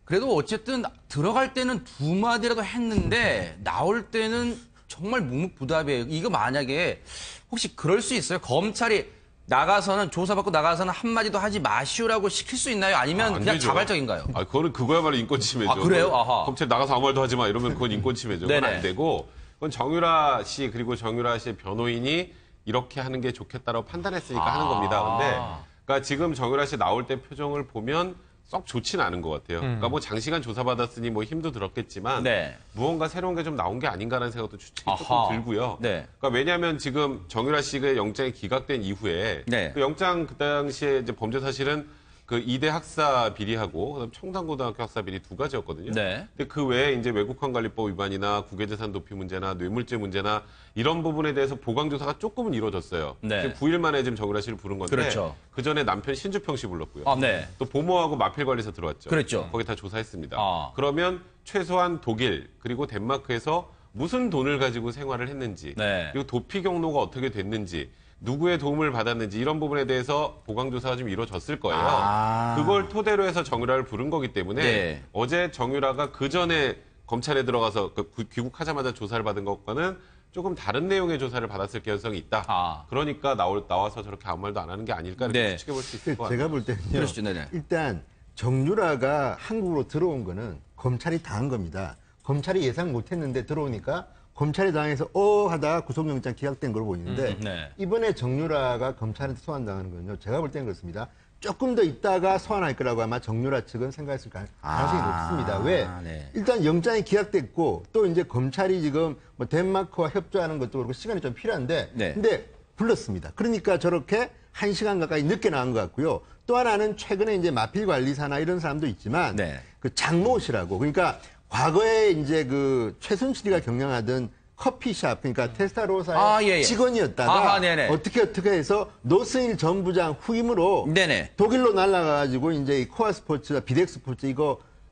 그래도 어쨌든 들어갈 때는 두 마디라도 했는데 나올 때는 정말 묵묵부답이에요. 이거 만약에 혹시 그럴 수 있어요? 검찰이 나가서는 조사받고 나가서는 한마디도 하지 마시오라고 시킬 수 있나요? 아니면 안 그냥 되죠. 자발적인가요? 그거야말로 인권 침해죠. 아, 그래요? 아하. 검찰 나가서 아무 말도 하지 마 이러면 그건 인권 침해죠. 그건 네네. 안 되고 그건 정유라 씨 그리고 정유라 씨의 변호인이 이렇게 하는 게 좋겠다라고 판단했으니까 하는 겁니다. 근데 그러니까 지금 정유라 씨 나올 때 표정을 보면 썩 좋지는 않은 것 같아요. 그러니까 뭐 장시간 조사받았으니 뭐 힘도 들었겠지만 네. 무언가 새로운 게 좀 나온 게 아닌가라는 생각도 추측이 조금 아하. 들고요. 네. 그러니까 왜냐하면 지금 정유라 씨가 영장이 기각된 이후에 네. 그 영장 그 당시에 이제 범죄 사실은 그 이대 학사 비리하고 그다음 청담고등학교 학사 비리 두 가지였거든요. 네. 근데 그 외에 이제 외국환관리법 위반이나 국외재산 도피 문제나 뇌물죄 문제나 이런 부분에 대해서 보강 조사가 조금은 이루어졌어요. 네. 지금 9일 만에 지금 정유라 씨를 부른 건데 그렇죠. 그 전에 남편 신주평 씨 불렀고요. 네. 또 보모하고 마필관리사 들어왔죠. 그랬죠. 거기 다 조사했습니다. 아. 그러면 최소한 독일 그리고 덴마크에서 무슨 돈을 가지고 생활을 했는지 네. 그리고 도피 경로가 어떻게 됐는지 누구의 도움을 받았는지 이런 부분에 대해서 보강조사가 좀 이루어졌을 거예요. 그걸 토대로 해서 정유라를 부른 거기 때문에 네. 어제 정유라가 그 전에 검찰에 들어가서 귀국하자마자 조사를 받은 것과는 조금 다른 내용의 조사를 받았을 가능성이 있다. 그러니까 나와서 저렇게 아무 말도 안 하는 게 아닐까 이렇게 네. 추측해 볼 수 있을 것 같아요. 제가 볼 때는요. 그러시죠. 네네. 일단 정유라가 한국으로 들어온 거는 검찰이 당한 겁니다. 검찰이 예상 못했는데 들어오니까 검찰이 당해서 하다가 구속영장 기각된 걸로 보이는데 네. 이번에 정유라가 검찰한테 소환당하는 건요. 제가 볼 때는 그렇습니다. 조금 더 있다가 소환할 거라고 아마 정유라 측은 생각했을 가능성이 높습니다. 왜? 네. 일단 영장이 기각됐고 또 이제 검찰이 지금 뭐 덴마크와 협조하는 것도 그렇고 시간이 좀 필요한데 네. 근데 불렀습니다. 그러니까 저렇게 1시간 가까이 늦게 나온 것 같고요. 또 하나는 최근에 이제 마필 관리사나 이런 사람도 있지만 네. 그 장모 씨라고 그러니까 과거에 이제 그 최순실이가 경영하던 커피숍 그러니까 테스타로사의 예. 직원이었다가 아하, 네네. 어떻게 해서 노승일 전 부장 후임으로 네네. 독일로 날아가가지고 이제 이 코아 스포츠와 비덱 스포츠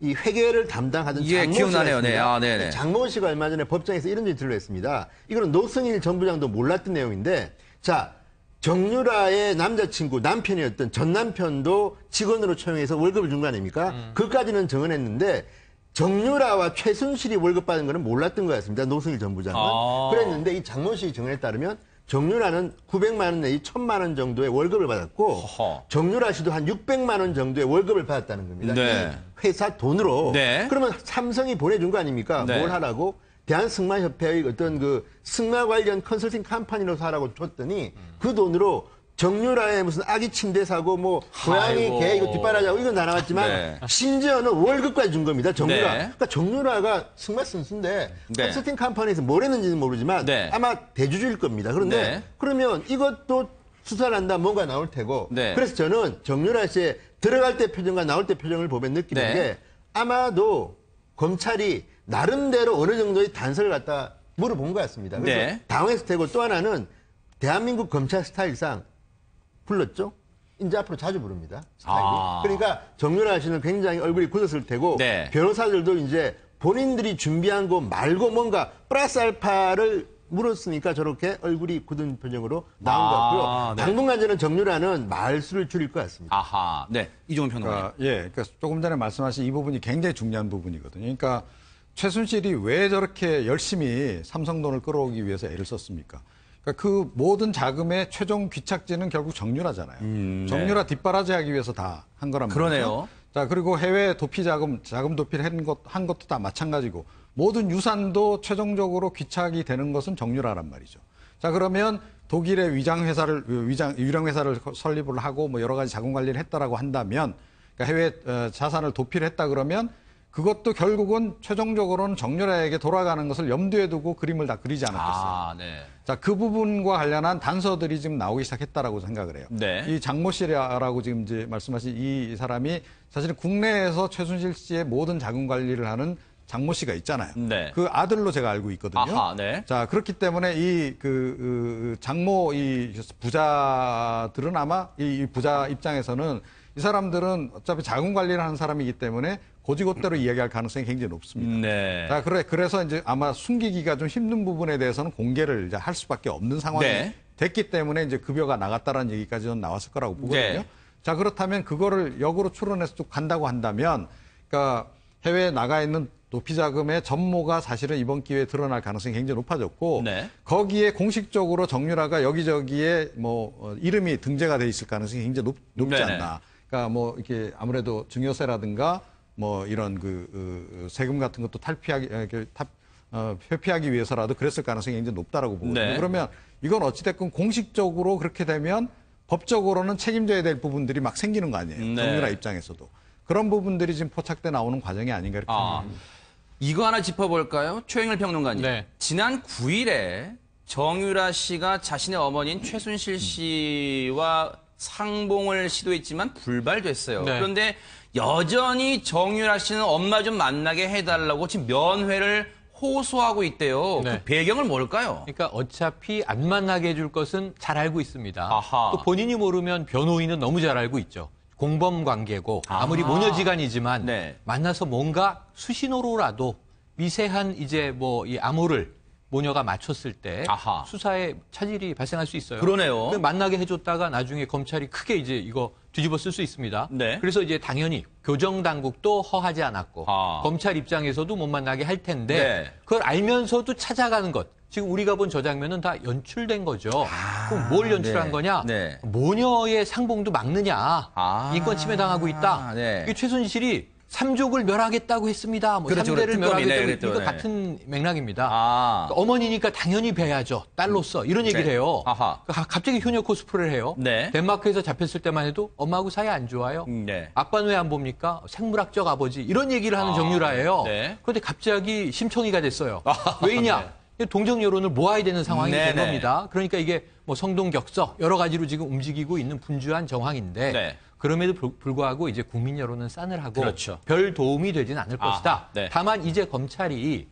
이 회계를 담당하던 예, 장모 기억나네요. 씨가 네. 있습니다. 네네. 장모 씨가 얼마 전에 법정에서 이런 일이 드러냈습니다. 이거는 노승일 전 부장도 몰랐던 내용인데 자 정유라의 남자친구 남편이었던 전 남편도 직원으로 채용해서 월급을 준 거 아닙니까? 그까지는 정언했는데 정유라와 최순실이 월급 받은 거는 몰랐던 것 같습니다. 노승일 전 부장은. 그랬는데 이 장모 씨 정언에 따르면 정유라는 900만 원 내지 1000만 원 정도의 월급을 받았고 허허. 정유라 씨도 한 600만 원 정도의 월급을 받았다는 겁니다. 네. 이 회사 돈으로. 네. 그러면 삼성이 보내준 거 아닙니까? 네. 뭘 하라고? 대한승마협회의 어떤 그 승마 관련 컨설팅 컴퍼니로서 하라고 줬더니 그 돈으로 정유라의 무슨 아기 침대 사고 뭐 고양이 아이고. 개 이거 뒷바라지하고 이건 다 나왔지만 네. 심지어는 월급까지 준 겁니다. 정유라. 네. 그러니까 정유라가 승마 선수인데 네. 컨설팅 컴퍼니에서 뭘 했는지는 모르지만 네. 아마 대주주일 겁니다. 그런데 네. 그러면 이것도 수사를 한다 뭔가 나올 테고 네. 그래서 저는 정유라 씨의 들어갈 때 표정과 나올 때 표정을 보면 느끼는 네. 게 아마도 검찰이 나름대로 어느 정도의 단서를 갖다 물어본 것 같습니다. 그래서 네. 당황했을 테고 또 하나는 대한민국 검찰 스타일상 불렀죠? 이제 앞으로 자주 부릅니다. 스타일이. 그러니까 정유라 씨는 굉장히 얼굴이 굳었을 테고 네. 변호사들도 이제 본인들이 준비한 거 말고 뭔가 플러스 알파를 물었으니까 저렇게 얼굴이 굳은 표정으로 나온 것 같고요. 네. 당분간 저는 정유라는 말수를 줄일 것 같습니다. 아하. 네. 이종훈 평론가님. 그러니까 조금 전에 말씀하신 이 부분이 굉장히 중요한 부분이거든요. 그러니까 최순실이 왜 저렇게 열심히 삼성 돈을 끌어오기 위해서 애를 썼습니까? 그러니까 그 모든 자금의 최종 귀착지는 결국 정유라잖아요. 네. 정유라 뒷바라지하기 위해서 다 한 거란 말이죠. 그러네요. 자, 그리고 해외 도피 자금 도피를 한 것도 다 마찬가지고 모든 유산도 최종적으로 귀착이 되는 것은 정유라란 말이죠. 자, 그러면 독일의 유령 회사를 설립을 하고 뭐 여러 가지 자금 관리를 했다라고 한다면, 그러니까 해외 자산을 도피를 했다 그러면 그것도 결국은 최종적으로는 정유라에게 돌아가는 것을 염두에 두고 그림을 다 그리지 않았겠어요. 네. 자, 그 부분과 관련한 단서들이 지금 나오기 시작했다라고 생각을 해요. 네. 이 장모 씨라고 지금 이제 말씀하신 이 사람이 사실은 국내에서 최순실 씨의 모든 자금 관리를 하는 장모 씨가 있잖아요. 네. 그 아들로 제가 알고 있거든요. 아하, 네. 자, 그렇기 때문에 장모 이 부자들은 아마 이 부자 입장에서는 이 사람들은 어차피 자금 관리를 하는 사람이기 때문에 고지고대로 이야기할 가능성이 굉장히 높습니다. 네. 자, 그래서 이제 아마 숨기기가 좀 힘든 부분에 대해서는 공개를 이제 할 수밖에 없는 상황이 네. 됐기 때문에 이제 급여가 나갔다라는 얘기까지는 나왔을 거라고 보거든요. 네. 자, 그렇다면 그거를 역으로 추론해서 쭉 간다고 한다면, 그러니까 해외에 나가 있는 도피 자금의 전모가 사실은 이번 기회에 드러날 가능성이 굉장히 높아졌고, 네. 거기에 공식적으로 정유라가 여기저기에 뭐 이름이 등재가 돼 있을 가능성이 굉장히 높지 네네. 않나. 그러니까 뭐 이렇게 아무래도 증여세라든가 뭐 이런 세금 같은 것도 회피하기 위해서라도 그랬을 가능성이 굉장히 높다라고 보거든요. 네. 그러면 이건 어찌됐건 공식적으로 그렇게 되면 법적으로는 책임져야 될 부분들이 막 생기는 거 아니에요. 네. 정유라 입장에서도. 그런 부분들이 지금 포착돼 나오는 과정이 아닌가 이렇게 생각합니다. 이거 하나 짚어볼까요? 최영일 평론가님. 네. 지난 9일에 정유라 씨가 자신의 어머니인 최순실 씨와 상봉을 시도했지만 불발됐어요. 네. 그런데 여전히 정유라 씨는 엄마 좀 만나게 해달라고 지금 면회를 호소하고 있대요. 네. 그 배경을 뭘까요? 그러니까 어차피 안 만나게 해줄 것은 잘 알고 있습니다. 아하. 또 본인이 모르면 변호인은 너무 잘 알고 있죠. 공범 관계고 아무리 모녀지간이지만 네. 만나서 뭔가 수신호로라도 미세한 이제 뭐 이 암호를 모녀가 맞췄을 때 아하. 수사에 차질이 발생할 수 있어요. 그러네요. 만나게 해줬다가 나중에 검찰이 크게 이제 이거 뒤집어 쓸 수 있습니다. 네. 그래서 이제 당연히 교정 당국도 허하지 않았고 아. 검찰 입장에서도 못 만나게 할 텐데 네. 그걸 알면서도 찾아가는 것. 지금 우리가 본 저 장면은 다 연출된 거죠. 그럼 뭘 연출한 네. 거냐? 네. 모녀의 상봉도 막느냐? 아. 인권 침해 당하고 있다. 네. 이게 최순실이 3족을 멸하겠다고 했습니다. 뭐 그렇죠. 3대를 특검이네, 멸하겠다고 그랬죠. 이거 네. 같은 맥락입니다. 아. 그러니까 어머니니까 당연히 뵈야죠. 딸로서 이런 얘기를 네. 해요. 아하. 갑자기 효녀 코스프레를 해요. 네. 덴마크에서 잡혔을 때만 해도 엄마하고 사이 안 좋아요. 네. 아빠는 왜 안 봅니까? 생물학적 아버지 이런 얘기를 하는 정유라예요. 네. 그런데 갑자기 심청이가 됐어요. 왜냐? 동정 여론을 모아야 되는 상황이 된 네네. 겁니다. 그러니까 이게 뭐 성동격서 여러 가지로 지금 움직이고 있는 분주한 정황인데 네. 그럼에도 불구하고 이제 국민 여론은 싸늘하고 그렇죠. 별 도움이 되지는 않을 것이다. 네. 다만 이제 검찰이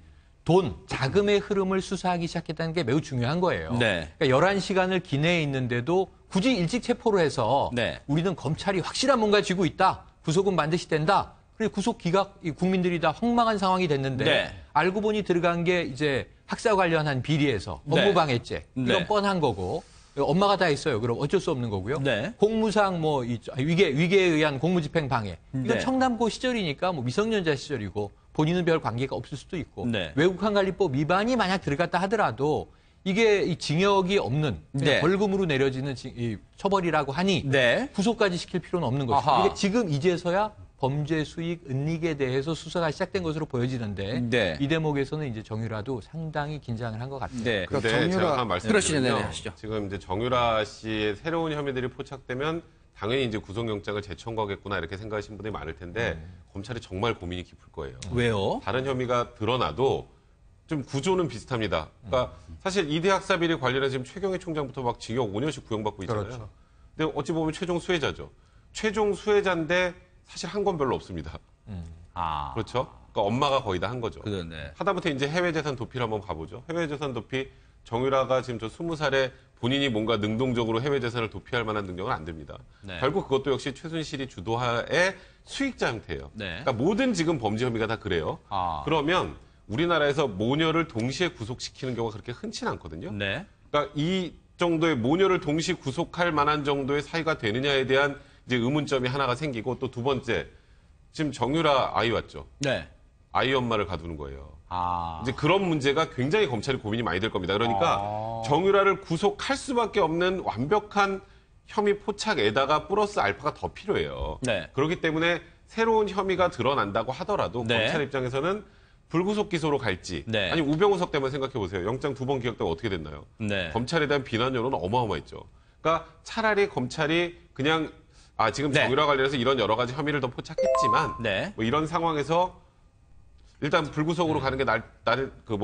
자금의 흐름을 수사하기 시작했다는 게 매우 중요한 거예요. 네. 그러니까 11시간을 기내에 있는데도 굳이 일찍 체포를 해서 네. 우리는 검찰이 확실한 뭔가 쥐고 있다. 구속은 반드시 된다. 그리고 구속 기각 국민들이 다 황망한 상황이 됐는데 네. 알고 보니 들어간 게 이제 학사 관련한 비리에서 네. 업무방해죄 이건 네. 뻔한 거고 엄마가 다 했어요. 그럼 어쩔 수 없는 거고요. 네. 공무상 뭐 위계에 의한 공무집행 방해 이건 네. 청남고 시절이니까 뭐 미성년자 시절이고 본인은 별 관계가 없을 수도 있고 네. 외국환관리법 위반이 만약 들어갔다 하더라도 이게 이 징역이 없는 그냥 네. 벌금으로 내려지는 이 처벌이라고 하니 네. 구속까지 시킬 필요는 없는 것이죠. 아하. 이게 지금 이제서야 범죄 수익 은닉에 대해서 수사가 시작된 것으로 보여지는데 네. 이 대목에서는 이제 정유라도 상당히 긴장을 한 것 같아요. 네. 근데 정유라- 제가 하나 그러시죠. 네, 말씀드리면요. 네, 하시죠. 지금 이제 정유라 씨의 새로운 혐의들이 포착되면 당연히 이제 구속영장을 재청구하겠구나 이렇게 생각하시는 분들이 많을 텐데 검찰이 정말 고민이 깊을 거예요. 왜요? 다른 혐의가 드러나도 좀 구조는 비슷합니다. 그러니까 사실 이대 학사 비리 관련해서 지금 최경희 총장부터 막 징역 5년씩 구형받고 있잖아요. 그렇죠. 근데 어찌 보면 최종 수혜자죠. 최종 수혜자인데 사실 한 건 별로 없습니다. 아. 그렇죠? 그러니까 엄마가 거의 다 한 거죠. 그러네. 하다못해 이제 해외 재산 도피를 한번 가보죠. 해외 재산 도피 정유라가 지금 저 20살에 본인이 뭔가 능동적으로 해외 재산을 도피할 만한 능력은 안 됩니다. 네. 결국 그것도 역시 최순실이 주도하에 수익자 형태예요. 네. 그러니까 모든 지금 범죄 혐의가 다 그래요. 아. 그러면 우리나라에서 모녀를 동시에 구속시키는 경우가 그렇게 흔치는 않거든요. 네. 그러니까 이 정도의 모녀를 동시에 구속할 만한 정도의 사유가 되느냐에 대한 이제 의문점이 하나가 생기고 또 두 번째 지금 정유라 아이 왔죠. 네. 아이 엄마를 가두는 거예요. 아. 이제 그런 문제가 굉장히 검찰이 고민이 많이 될 겁니다. 그러니까 정유라를 구속할 수밖에 없는 완벽한 혐의 포착에다가 플러스 알파가 더 필요해요. 네. 그렇기 때문에 새로운 혐의가 드러난다고 하더라도 네. 검찰 입장에서는 불구속 기소로 갈지 네. 아니 우병우석 때문에 생각해 보세요. 영장 2번 기각되면 어떻게 됐나요? 네. 검찰에 대한 비난 여론은 어마어마했죠. 그러니까 차라리 검찰이 그냥 지금 네. 정유라 관련해서 이런 여러 가지 혐의를 더 포착했지만 네. 뭐 이런 상황에서 일단 불구속으로 가는 게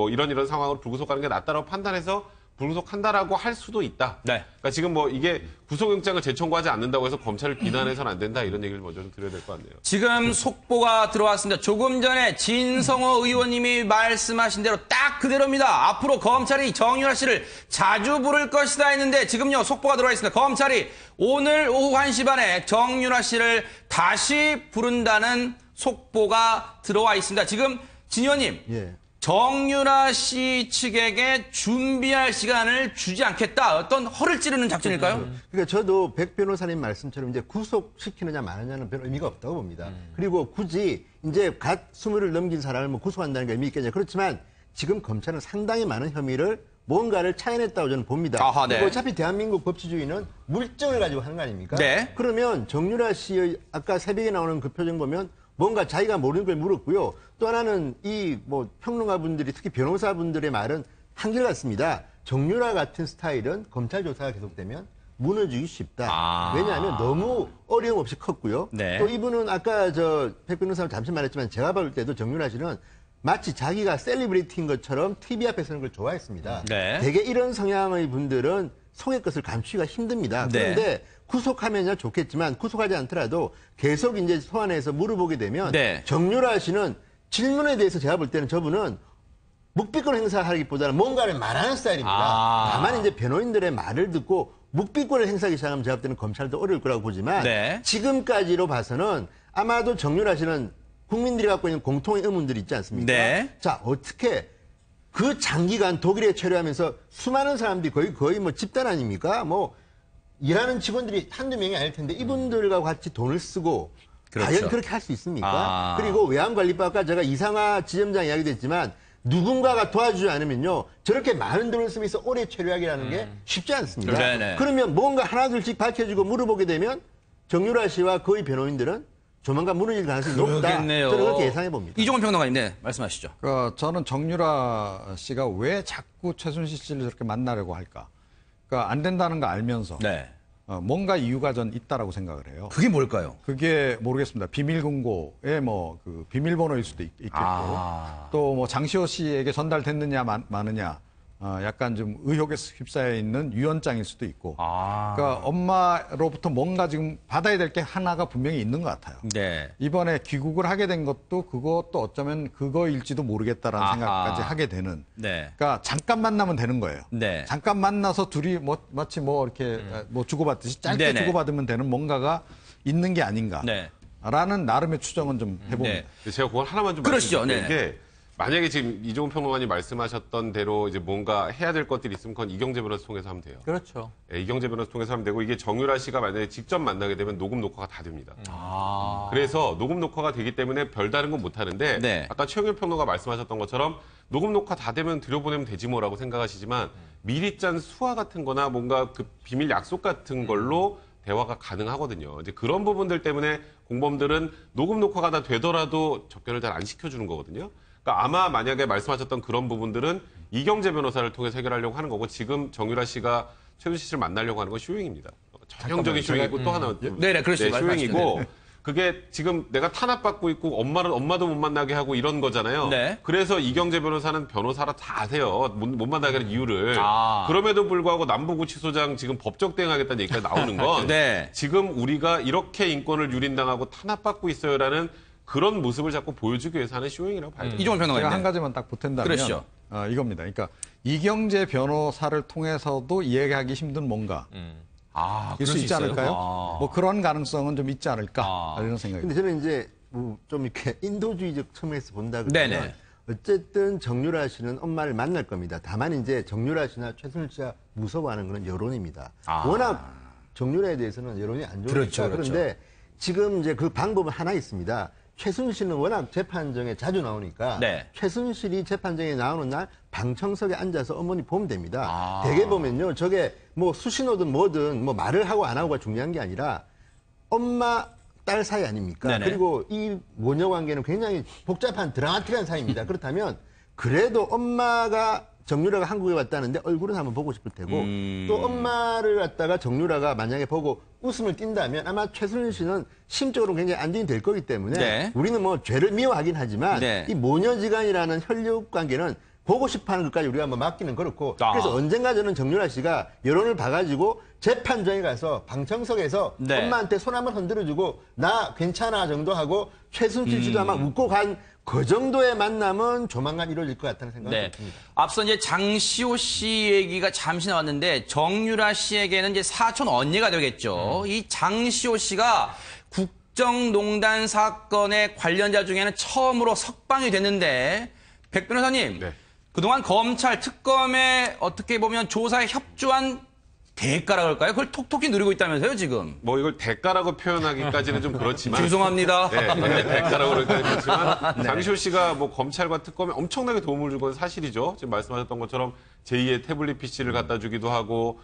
이런 상황으로 불구속 가는 게 낫다라고 판단해서 불구속한다라고 할 수도 있다. 네. 그러니까 지금 뭐 이게 구속영장을 재청구하지 않는다고 해서 검찰을 비난해서는 안 된다 이런 얘기를 먼저 좀 드려야 될 것 같네요. 지금 속보가 들어왔습니다. 조금 전에 진성호 의원님이 말씀하신 대로 딱 그대로입니다. 앞으로 검찰이 정유라 씨를 자주 부를 것이다 했는데 지금요 속보가 들어와 있습니다. 검찰이 오늘 오후 1시 반에 정유라 씨를 다시 부른다는 속보가 들어와 있습니다. 지금 진 의원님. 예. 정유라 씨 측에게 준비할 시간을 주지 않겠다. 어떤 허를 찌르는 작전일까요? 그러니까 저도 백 변호사님 말씀처럼 이제 구속시키느냐 마느냐는 별 의미가 없다고 봅니다. 그리고 굳이 이제 갓 20을 넘긴 사람을 뭐 구속한다는 게 의미 있겠냐. 그렇지만 지금 검찰은 상당히 많은 혐의를 뭔가를 차연했다고 저는 봅니다. 아하, 네. 그리고 어차피 대한민국 법치주의는 물증을 가지고 하는 거 아닙니까? 네. 그러면 정유라 씨의 아까 새벽에 나오는 그 표정 보면 뭔가 자기가 모르는 걸 물었고요. 또 하나는 이 뭐 평론가분들이 특히 변호사분들의 말은 한결같습니다. 정유라 같은 스타일은 검찰 조사가 계속되면 무너지기 쉽다. 왜냐하면 너무 어려움 없이 컸고요. 네. 또 이분은 아까 백 변호사님 잠시 말했지만 제가 볼 때도 정유라 씨는 마치 자기가 셀리브리티인 것처럼 TV 앞에 서는 걸 좋아했습니다. 네. 되게 이런 성향의 분들은 속의 것을 감추기가 힘듭니다. 네. 그런데 구속하면야 좋겠지만 구속하지 않더라도 계속 이제 소환해서 물어보게 되면 네. 정유라 씨는 질문에 대해서 제가 볼 때는 저분은 묵비권 행사하기보다는 뭔가를 말하는 스타일입니다. 다만 이제 변호인들의 말을 듣고 묵비권을 행사하기 시작하면 제가 볼 때는 검찰도 어려울 거라고 보지만 네. 지금까지로 봐서는 아마도 정유라 씨는 국민들이 갖고 있는 공통의 의문들이 있지 않습니까? 네. 자, 어떻게 그 장기간 독일에 체류하면서 수많은 사람들이 거의 뭐 집단 아닙니까? 뭐 일하는 직원들이 한두 명이 아닐 텐데 이분들과 같이 돈을 쓰고 그렇죠. 과연 그렇게 할 수 있습니까? 그리고 외환관리법 아까 제가 이상화 지점장 이야기도 했지만 누군가가 도와주지 않으면요. 저렇게 많은 돈을 쓰면서 오래 체류하기라는 게 쉽지 않습니다. 네네. 그러면 뭔가 하나둘씩 밝혀지고 물어보게 되면 정유라 씨와 거의 변호인들은 조만간 무너질 가능성이 높다. 그러겠네요. 저는 그렇게 예상해 봅니다. 이종원 평론가님, 네, 말씀하시죠. 저는 정유라 씨가 왜 자꾸 최순실 씨를 저렇게 만나려고 할까? 그러니까 안 된다는 거 알면서 네. 뭔가 이유가 전 있다라고 생각을 해요. 그게 뭘까요? 그게 모르겠습니다. 비밀 금고의 뭐 그 비밀번호일 수도 있겠고 또 뭐 장시호 씨에게 전달됐느냐 마느냐 약간 좀 의혹에 휩싸여 있는 유언장일 수도 있고 그러니까 엄마로부터 뭔가 지금 받아야 될 게 하나가 분명히 있는 것 같아요. 네. 이번에 귀국을 하게 된 것도 그것도 어쩌면 그거일지도 모르겠다라는 생각까지 하게 되는. 네. 그러니까 잠깐 만나면 되는 거예요. 네. 잠깐 만나서 둘이 마치 뭐 이렇게 뭐 주고받듯이 짧게 네네. 주고받으면 되는 뭔가가 있는 게 아닌가. 네. 라는 나름의 추정은 좀 해봅니다. 네. 제가 그걸 하나만 좀 그러시죠. 말씀드릴게요. 네. 이게 만약에 지금 이종훈 평론가님 말씀하셨던 대로 이제 뭔가 해야 될 것들이 있으면 그건 이경재 변호사 통해서 하면 돼요. 그렇죠. 예, 이경재 변호사 통해서 하면 되고 이게 정유라 씨가 만약에 직접 만나게 되면 녹음 녹화가 다 됩니다. 그래서 녹음 녹화가 되기 때문에 별다른 건 못 하는데 네. 아까 최영일 평론가 말씀하셨던 것처럼 녹음 녹화 다 되면 들여보내면 되지 뭐라고 생각하시지만 미리 짠 수화 같은 거나 뭔가 그 비밀 약속 같은 걸로 대화가 가능하거든요. 이제 그런 부분들 때문에 공범들은 녹음 녹화가 다 되더라도 접견을 잘 안 시켜주는 거거든요. 그러니까 아마 만약에 말씀하셨던 그런 부분들은 이경재 변호사를 통해서 해결하려고 하는 거고 지금 정유라 씨가 최순실 씨를 만나려고 하는 건 쇼잉입니다. 전형적인 쇼잉이고 또 하나 네네, 그렇습니다. 쇼잉이고 말씀하시죠. 그게 지금 내가 탄압받고 있고 엄마도 못 만나게 하고 이런 거잖아요. 네. 그래서 이경재 변호사는 변호사라 다 아세요. 못 만나게 하는 이유를. 아. 그럼에도 불구하고 남부구치소장 지금 법적 대응하겠다는 얘기가 나오는 건 네. 지금 우리가 이렇게 인권을 유린당하고 탄압받고 있어요라는 그런 모습을 자꾸 보여주기 위해서 하는 쇼잉이라고 봐야 돼요. 이종원 평론가님. 제가 네. 한 가지만 딱 보탠다면 그러시죠. 이겁니다. 그러니까 이경재 변호사를 통해서도 이해하기 힘든 뭔가 일 수 있지 않을까요? 뭐 그런 가능성은 좀 있지 않을까 이런 생각이 근데 듭니다. 저는 이제 뭐좀 이렇게 인도주의적 측면에서 본다 네네. 그러면 어쨌든 정유라 씨는 엄마를 만날 겁니다. 다만 이제 정유라 씨나 최순실 씨가 무서워하는 건 여론입니다. 워낙 정유라에 대해서는 여론이 안 좋으니까. 그렇죠. 그런데 지금 이제 그 방법은 하나 있습니다. 최순실은 워낙 재판정에 자주 나오니까 네. 최순실이 재판정에 나오는 날 방청석에 앉아서 어머니 보면 됩니다. 대개 보면요. 저게 뭐 수신호든 뭐든 뭐 말을 하고 안 하고가 중요한 게 아니라 엄마 딸 사이 아닙니까? 네네. 그리고 이 모녀 관계는 굉장히 복잡한 드라마틱한 사이입니다. 그렇다면 그래도 엄마가 정유라가 한국에 왔다는데 얼굴은 한번 보고 싶을 테고 또 엄마를 갖다가 정유라가 만약에 보고 웃음을 띈다면 아마 최순실 씨는 심적으로 굉장히 안정이 될 거기 때문에 네. 우리는 뭐 죄를 미워하긴 하지만 네. 이 모녀지간이라는 혈육 관계는 보고 싶어하는 것까지 우리가 한번 맡기는 그렇고 아. 그래서 언젠가 저는 정유라 씨가 여론을 봐가지고 재판정에 가서 방청석에서 네. 엄마한테 손 한번 흔들어주고 나 괜찮아 정도 하고 최순실 씨도 아마 웃고 간 그 정도의 만남은 조만간 이루어질 것 같다는 생각이 네. 듭니다. 앞서 이제 장시호 씨 얘기가 잠시 나왔는데 정유라 씨에게는 이제 사촌 언니가 되겠죠. 이 장시호 씨가 국정농단 사건의 관련자 중에는 처음으로 석방이 됐는데 백 변호사님, 네. 그동안 검찰 특검에 어떻게 보면 조사에 협조한 대가라고 할까요? 그걸 톡톡히 누리고 있다면서요, 지금. 뭐 이걸 대가라고 표현하기까지는 좀 그렇지만 죄송합니다. 네, 대가라고 그러니까 그렇지만 장시호 씨가 뭐 검찰과 특검에 엄청나게 도움을 준 건 사실이죠. 지금 말씀하셨던 것처럼 제2의 태블릿 PC를 갖다 주기도 하고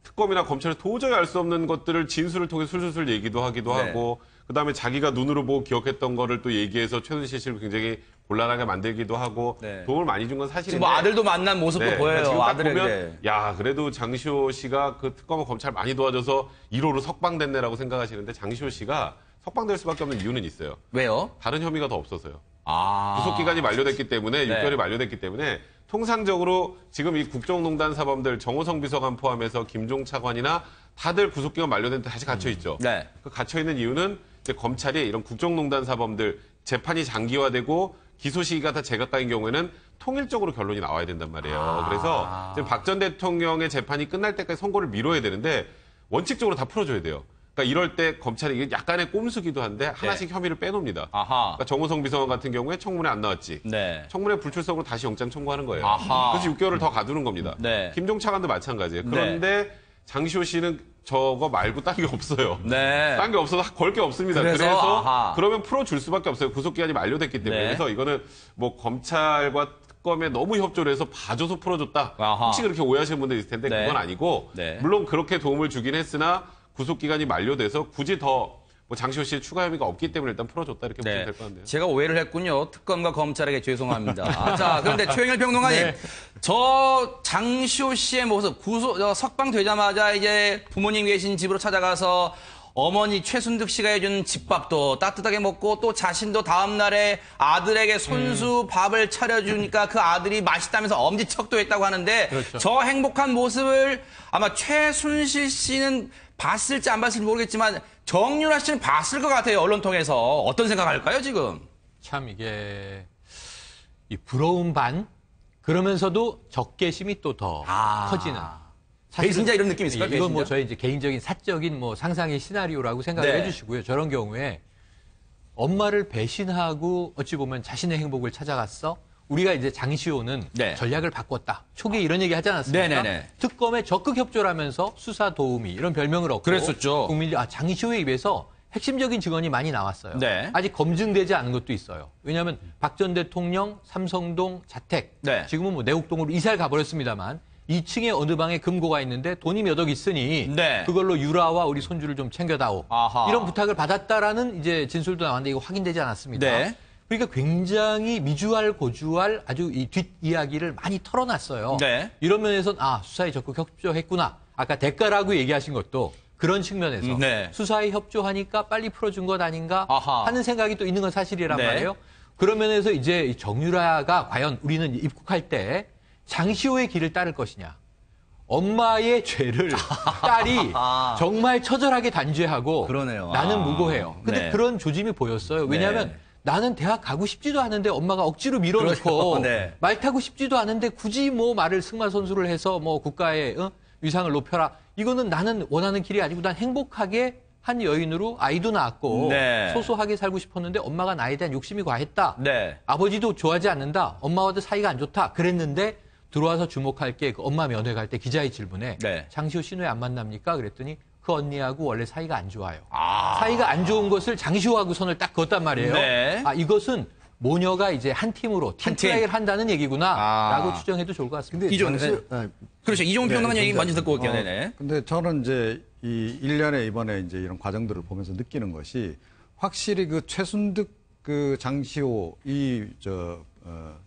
특검이나 검찰이 도저히 알 수 없는 것들을 진술을 통해 술술술 얘기도 하기도 네. 하고 그다음에 자기가 눈으로 보고 기억했던 거를 또 얘기해서 최순실 씨를 굉장히 곤란하게 만들기도 하고 네. 도움을 많이 준 건 사실인데 지금 뭐 아들도 만난 모습도 네, 보여요. 지금 딱 아들에게. 보면 야 그래도 장시호 씨가 그 특검과 검찰 많이 도와줘서 1호로 석방됐네라고 생각하시는데 장시호 씨가 석방될 수밖에 없는 이유는 있어요. 왜요? 다른 혐의가 더 없어서요. 아. 구속 기간이 만료됐기 때문에 네. 6개월이 만료됐기 때문에 통상적으로 지금 이 국정농단 사범들 정호성 비서관 포함해서 김종 차관이나 다들 구속 기간 만료됐는데 다시 갇혀 있죠. 네. 그 갇혀 있는 이유는 이제 검찰이 이런 국정농단 사범들 재판이 장기화되고 기소 시기가 다 제각각인 경우에는 통일적으로 결론이 나와야 된단 말이에요. 그래서 지금 박 전 대통령의 재판이 끝날 때까지 선고를 미뤄야 되는데 원칙적으로 다 풀어줘야 돼요. 그러니까 이럴 때 검찰이 이게 약간의 꼼수기도 한데 하나씩 혐의를 빼놉니다. 아하. 그러니까 정호성 비서관 같은 경우에 청문회 안 나왔지. 네. 청문회 불출석으로 다시 영장 청구하는 거예요. 아하. 그래서 6개월을 더 가두는 겁니다. 네. 김종 차관도 마찬가지예요. 그런데 장시호 씨는 저거 말고 딴 게 없어요. 네. 딴 게 없어서 걸 게 없습니다. 그래서, 아하. 그러면 풀어줄 수밖에 없어요. 구속기간이 만료됐기 때문에. 네. 그래서 이거는 뭐 검찰과 특검에 너무 협조를 해서 봐줘서 풀어줬다. 아하. 혹시 그렇게 오해하시는 분들 있을 텐데 네. 그건 아니고 네. 물론 그렇게 도움을 주긴 했으나 구속기간이 만료돼서 굳이 더 뭐 장시호 씨의 추가 혐의가 없기 때문에 일단 풀어줬다 이렇게 보시면 될 것 같네요. 제가 오해를 했군요. 특검과 검찰에게 죄송합니다. 자, 그런데 최영일 평론가님, 저 장시호 씨의 모습, 석방되자마자 이제 부모님 계신 집으로 찾아가서 어머니 최순득 씨가 해준 집밥도 따뜻하게 먹고 또 자신도 다음 날에 아들에게 손수 밥을 차려주니까 그 아들이 맛있다면서 엄지척도 했다고 하는데 그렇죠. 저 행복한 모습을 아마 최순실 씨는 봤을지 안 봤을지 모르겠지만 정유라 씨는 봤을 것 같아요. 언론 통해서. 어떤 생각할까요, 지금? 참 이게 이 부러운 반 그러면서도 적개심이 또 더 커지는. 배신자 이런 느낌이 있을까요? 이건 뭐 배신자? 저희 이제 개인적인 사적인 뭐 상상의 시나리오라고 생각을 네. 해주시고요. 저런 경우에 엄마를 배신하고 어찌 보면 자신의 행복을 찾아갔어. 우리가 이제 장시호는 네. 전략을 바꿨다. 초기에 이런 얘기 하지 않았습니까? 네네네. 특검에 적극 협조를 하면서 수사 도우미 이런 별명을 얻고 그랬었죠. 국민들이 장시호에 입에서 핵심적인 증언이 많이 나왔어요. 네. 아직 검증되지 않은 것도 있어요. 왜냐하면 박 전 대통령 삼성동 자택 네. 지금은 뭐 내곡동으로 이사를 가버렸습니다만 2층에 어느 방에 금고가 있는데 돈이 몇 억 있으니 네. 그걸로 유라와 우리 손주를 좀 챙겨다오. 아하. 이런 부탁을 받았다라는 이제 진술도 나왔는데 이거 확인되지 않았습니다. 네. 그러니까 굉장히 미주알 고주알 아주 이 뒷이야기를 많이 털어놨어요. 네. 이런 면에서는 수사에 적극 협조했구나. 아까 대가라고 얘기하신 것도 그런 측면에서 네. 수사에 협조하니까 빨리 풀어준 것 아닌가 아하. 하는 생각이 또 있는 건 사실이란 네. 말이에요. 그런 면에서 이제 이 정유라가 과연 우리는 입국할 때 장시호의 길을 따를 것이냐. 엄마의 죄를 딸이 정말 처절하게 단죄하고 그러네요. 나는 무고해요. 근데 네. 그런 조짐이 보였어요. 왜냐하면 네. 나는 대학 가고 싶지도 않은데 엄마가 억지로 밀어넣고 그렇죠. 네. 말 타고 싶지도 않은데 굳이 뭐 말을 승마선수를 해서 뭐 국가의 위상을 높여라. 이거는 나는 원하는 길이 아니고 난 행복하게 한 여인으로 아이도 낳았고 네. 소소하게 살고 싶었는데 엄마가 나에 대한 욕심이 과했다. 네. 아버지도 좋아하지 않는다. 엄마와도 사이가 안 좋다. 그랬는데 들어와서 주목할 게 그 엄마 면회 갈 때 기자의 질문에 네. 장시호 씨는 왜 안 만납니까? 그랬더니 그 언니하고 원래 사이가 안 좋아요. 사이가 안 좋은 것을 장시호하고 선을 딱 그었단 말이에요. 네. 이것은 모녀가 이제 한 팀으로 한 팀. 팀플레이를 한다는 얘기구나라고 추정해도 좋을 것 같습니다. 근데 이종훈 그렇죠. 이종훈 평론가 얘기 진짜. 먼저 듣고 올게요. 네네. 근데 저는 이제 이 1년에 이번에 이제 이런 과정들을 보면서 느끼는 것이 확실히 그 최순득 그 장시호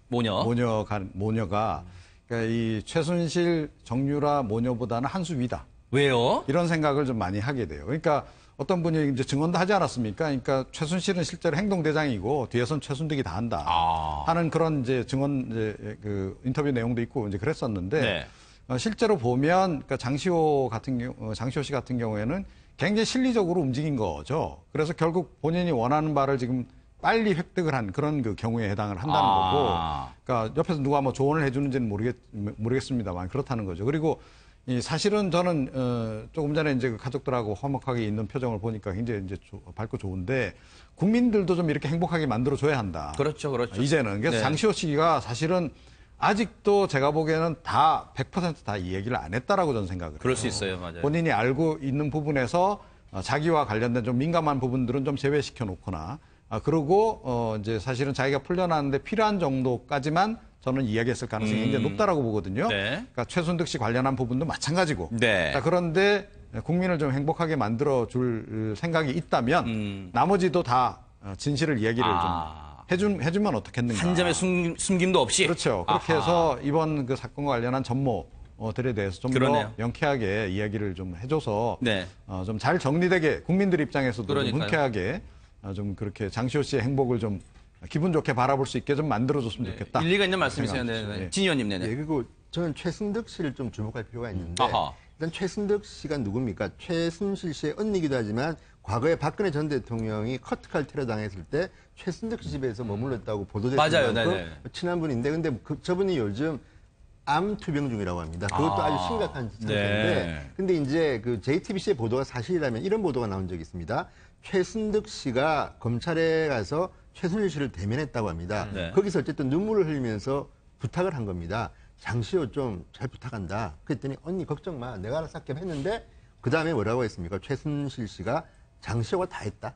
모녀가 그러니까 이 최순실 정유라 모녀보다는 한 수 위다. 왜요? 이런 생각을 좀 많이 하게 돼요. 그러니까 어떤 분이 이제 증언도 하지 않았습니까? 그러니까 최순실은 실제로 행동대장이고 뒤에선 최순득이 다 한다. 하는 그런 이제 증언 그 인터뷰 내용도 있고 이제 그랬었는데 네. 실제로 보면 그러니까 장시호 씨 같은 경우에는 굉장히 실리적으로 움직인 거죠. 그래서 결국 본인이 원하는 바를 지금 빨리 획득을 한 그런 그 경우에 해당을 한다는 거고. 그러니까 옆에서 누가 뭐 조언을 해주는지는 모르겠습니다만 그렇다는 거죠. 그리고 이 사실은 저는 조금 전에 이제 그 가족들하고 화목하게 있는 표정을 보니까 굉장히 이제 밝고 좋은데 국민들도 좀 이렇게 행복하게 만들어줘야 한다. 그렇죠. 이제는 그래서 네. 장시호 씨가 사실은 아직도 제가 보기에는 다 100% 다 이 얘기를 안 했다라고 저는 생각을 해요. 그럴 수 있어요, 맞아요. 본인이 알고 있는 부분에서 자기와 관련된 좀 민감한 부분들은 좀 제외시켜 놓거나 그리고 이제 사실은 자기가 풀려나는데 필요한 정도까지만 저는 이야기했을 가능성이 굉장히 높다라고 보거든요. 네. 그러니까 최순득 씨 관련한 부분도 마찬가지고. 네. 자, 그런데 국민을 좀 행복하게 만들어줄 생각이 있다면 나머지도 다 진실을 이야기를 좀 해주면 어떻겠는가. 한 점의 숨김도 없이. 그렇죠. 그렇게 해서 이번 그 사건과 관련한 전모들에 대해서 좀 더 명쾌하게 이야기를 좀 해줘서 네. 좀 잘 정리되게 국민들 입장에서도 좀 그러니까요. 흔쾌하게 좀 그렇게 장시호 씨의 행복을 좀 기분 좋게 바라볼 수 있게 좀 만들어줬으면 좋겠다. 일리가 있는 말씀이세요. 네. 진 의원님, 네네. 예, 그리고 저는 최순득 씨를 좀 주목할 필요가 있는데 아하. 일단 최순득 씨가 누굽니까? 최순실 씨의 언니기도 하지만 과거에 박근혜 전 대통령이 커트칼 테러 당했을 때 최순득 씨 집에서 머물렀다고 보도됐을 맞아요. 만큼 네네. 친한 분인데 근데 저분이 요즘 암 투병 중이라고 합니다. 그것도 아주 심각한 상태인데 네. 근데 이제 그 JTBC의 보도가 사실이라면 이런 보도가 나온 적이 있습니다. 최순득 씨가 검찰에 가서 최순실 씨를 대면했다고 합니다. 네. 거기서 어쨌든 눈물을 흘리면서 부탁을 한 겁니다. 장시호 좀 잘 부탁한다. 그랬더니 언니 걱정 마. 내가 알아서 할게 했는데 그 다음에 뭐라고 했습니까? 최순실 씨가 장시호가 다 했다.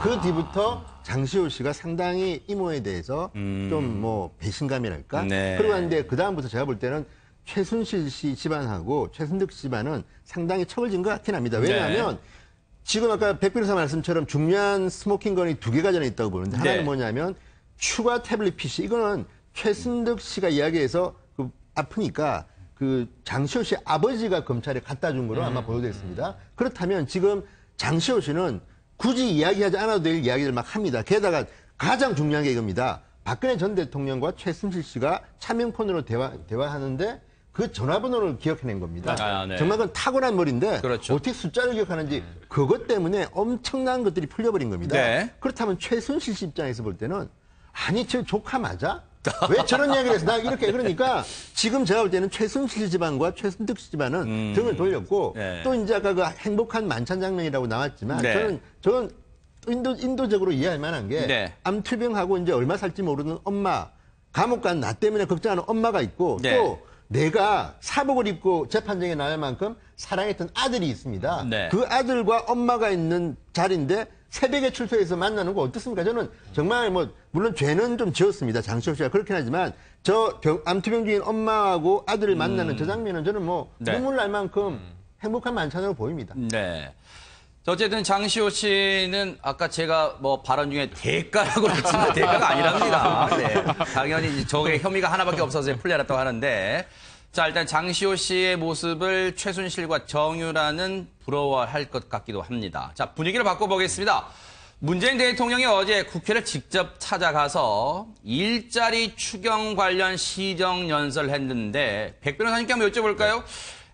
그 뒤부터 장시호 씨가 상당히 이모에 대해서 좀 뭐 배신감이랄까? 네. 그러고 왔는데 그 다음부터 제가 볼 때는 최순실 씨 집안하고 최순득 씨 집안은 상당히 척을 진 것 같긴 합니다. 왜냐하면 지금 아까 백 변호사 말씀처럼 중요한 스모킹건이 2개가 전에 있다고 보는데 하나는 네. 뭐냐면 추가 태블릿 PC. 이거는 최순득 씨가 이야기해서 그 아프니까 그 장시호 씨 아버지가 검찰에 갖다 준 거로 아마 보도됐습니다. 그렇다면 지금 장시호 씨는 굳이 이야기하지 않아도 될 이야기를 막 합니다. 게다가 가장 중요한 게 이겁니다. 박근혜 전 대통령과 최순실 씨가 차명폰으로 대화하는데 그 전화번호를 기억해낸 겁니다. 네. 정말 그건 타고난 머리인데 그렇죠. 어떻게 숫자를 기억하는지 그것 때문에 엄청난 것들이 풀려버린 겁니다. 네. 그렇다면 최순실 씨 입장에서 볼 때는 아니 저 조카 맞아? 왜 저런 이야기를 해서 나 이렇게 그러니까 지금 제가 볼 때는 최순실 씨 집안과 최순득 씨 집안은 등을 돌렸고 네. 또 이제 아까 그 행복한 만찬 장면이라고 나왔지만 네. 저는 인도적으로 이해할 만한 게 네. 암투병하고 이제 얼마 살지 모르는 엄마 감옥 간 나 때문에 걱정하는 엄마가 있고 네. 또 내가 사복을 입고 재판정에 나갈 만큼 사랑했던 아들이 있습니다. 네. 그 아들과 엄마가 있는 자리인데 새벽에 출소해서 만나는 거 어떻습니까? 저는 정말 뭐 물론 죄는 좀 지었습니다. 장시호 씨가 그렇긴 하지만 저 암투병 중인 엄마하고 아들을 만나는 저 장면은 저는 뭐 네. 눈물 날 만큼 행복한 만찬으로 보입니다. 네. 어쨌든 장시호 씨는 아까 제가 뭐 발언 중에 대가라고 했지만 대가가 아니랍니다. 네. 당연히 이제 저게 혐의가 하나밖에 없어서 풀려났다고 하는데 자 일단 장시호 씨의 모습을 최순실과 정유라는 부러워할 것 같기도 합니다. 자 분위기를 바꿔보겠습니다. 문재인 대통령이 어제 국회를 직접 찾아가서 일자리 추경 관련 시정연설을 했는데 백 변호사님께 한번 여쭤볼까요?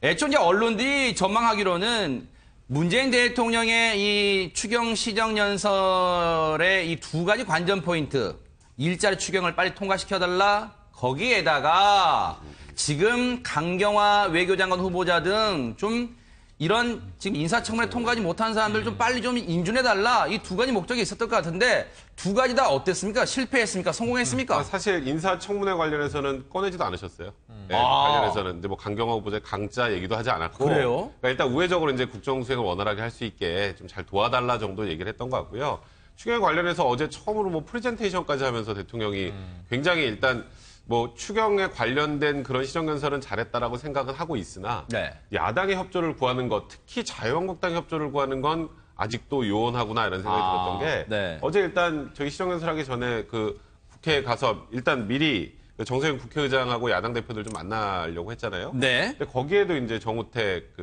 애초 이제 언론들이 전망하기로는 문재인 대통령의 이 추경 시정연설의 이 2가지 관전 포인트, 일자리 추경을 빨리 통과시켜달라, 거기에다가 지금 강경화 외교장관 후보자 등 좀 이런 지금 인사청문회 통과하지 못한 사람들 좀 빨리 좀 인준해달라, 이 2가지 목적이 있었던 것 같은데 2가지 다 어땠습니까? 실패했습니까? 성공했습니까? 사실 인사청문회 관련해서는 꺼내지도 않으셨어요. 네, 관련해서는 이제 뭐 강경화 후보자의 강짜 얘기도 하지 않았고. 그래요? 그러니까 일단 우회적으로 이제 국정수행을 원활하게 할 수 있게 좀 잘 도와달라 정도 얘기를 했던 것 같고요. 추경에 관련해서 어제 처음으로 뭐 프레젠테이션까지 하면서 대통령이 굉장히 일단 뭐 추경에 관련된 그런 시정연설은 잘했다라고 생각은 하고 있으나 네. 야당의 협조를 구하는 것, 특히 자유한국당의 협조를 구하는 건 아직도 요원하구나 이런 생각이 들었던 게 네. 어제 일단 저희 시정연설하기 전에 그 국회에 가서 일단 미리 정세균 국회의장하고 야당 대표들 좀 만나려고 했잖아요. 네. 근데 거기에도 이제 정우택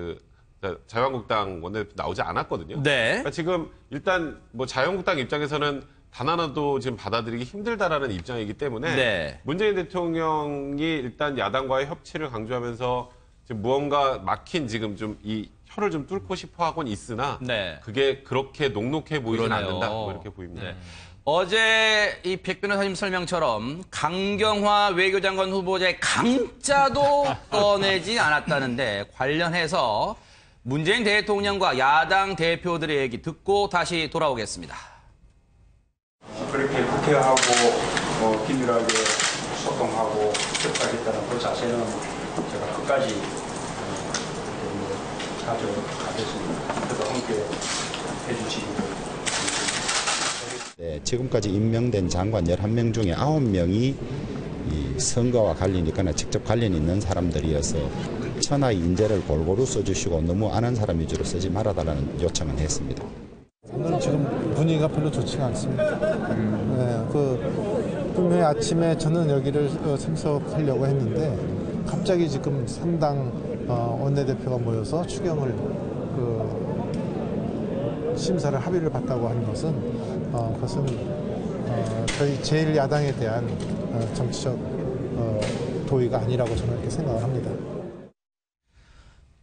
자유한국당 원내대표 나오지 않았거든요. 네. 그러니까 지금 일단 뭐 자유한국당 입장에서는 단 하나도 지금 받아들이기 힘들다라는 입장이기 때문에 네. 문재인 대통령이 일단 야당과의 협치를 강조하면서 지금 무언가 막힌 지금 좀 이 혀를 좀 뚫고 싶어 하곤 있으나 네. 그게 그렇게 녹록해 보이진 그러네요. 않는다. 뭐 이렇게 보입니다. 네. 어제 이 백 변호사님 설명처럼 강경화 외교장관 후보자의 강자도 꺼내지 않았다는데 관련해서 문재인 대통령과 야당 대표들의 얘기 듣고 다시 돌아오겠습니다. 그렇게 국회하고 긴밀하게 소통하고 협조하겠다는 그 자세는 제가 끝까지 가져가겠습니다. 그래도 함께 해주시기를. 네, 지금까지 임명된 장관 11명 중에 9명이 이 선거와 관련이 있거나 직접 관련이 있는 사람들이어서 천하의 인재를 골고루 써주시고 너무 아는 사람 위주로 쓰지 말아달라는 요청은 했습니다. 오늘 지금 분위기가 별로 좋지가 않습니다. 네, 분명히 아침에 저는 여기를 참석하려고 했는데 갑자기 지금 3당 원내대표가 모여서 추경을 심사를 합의를 봤다고 하는 것은 그것은 저희 제1야당에 대한 정치적 도의가 아니라고 저는 이렇게 생각을 합니다.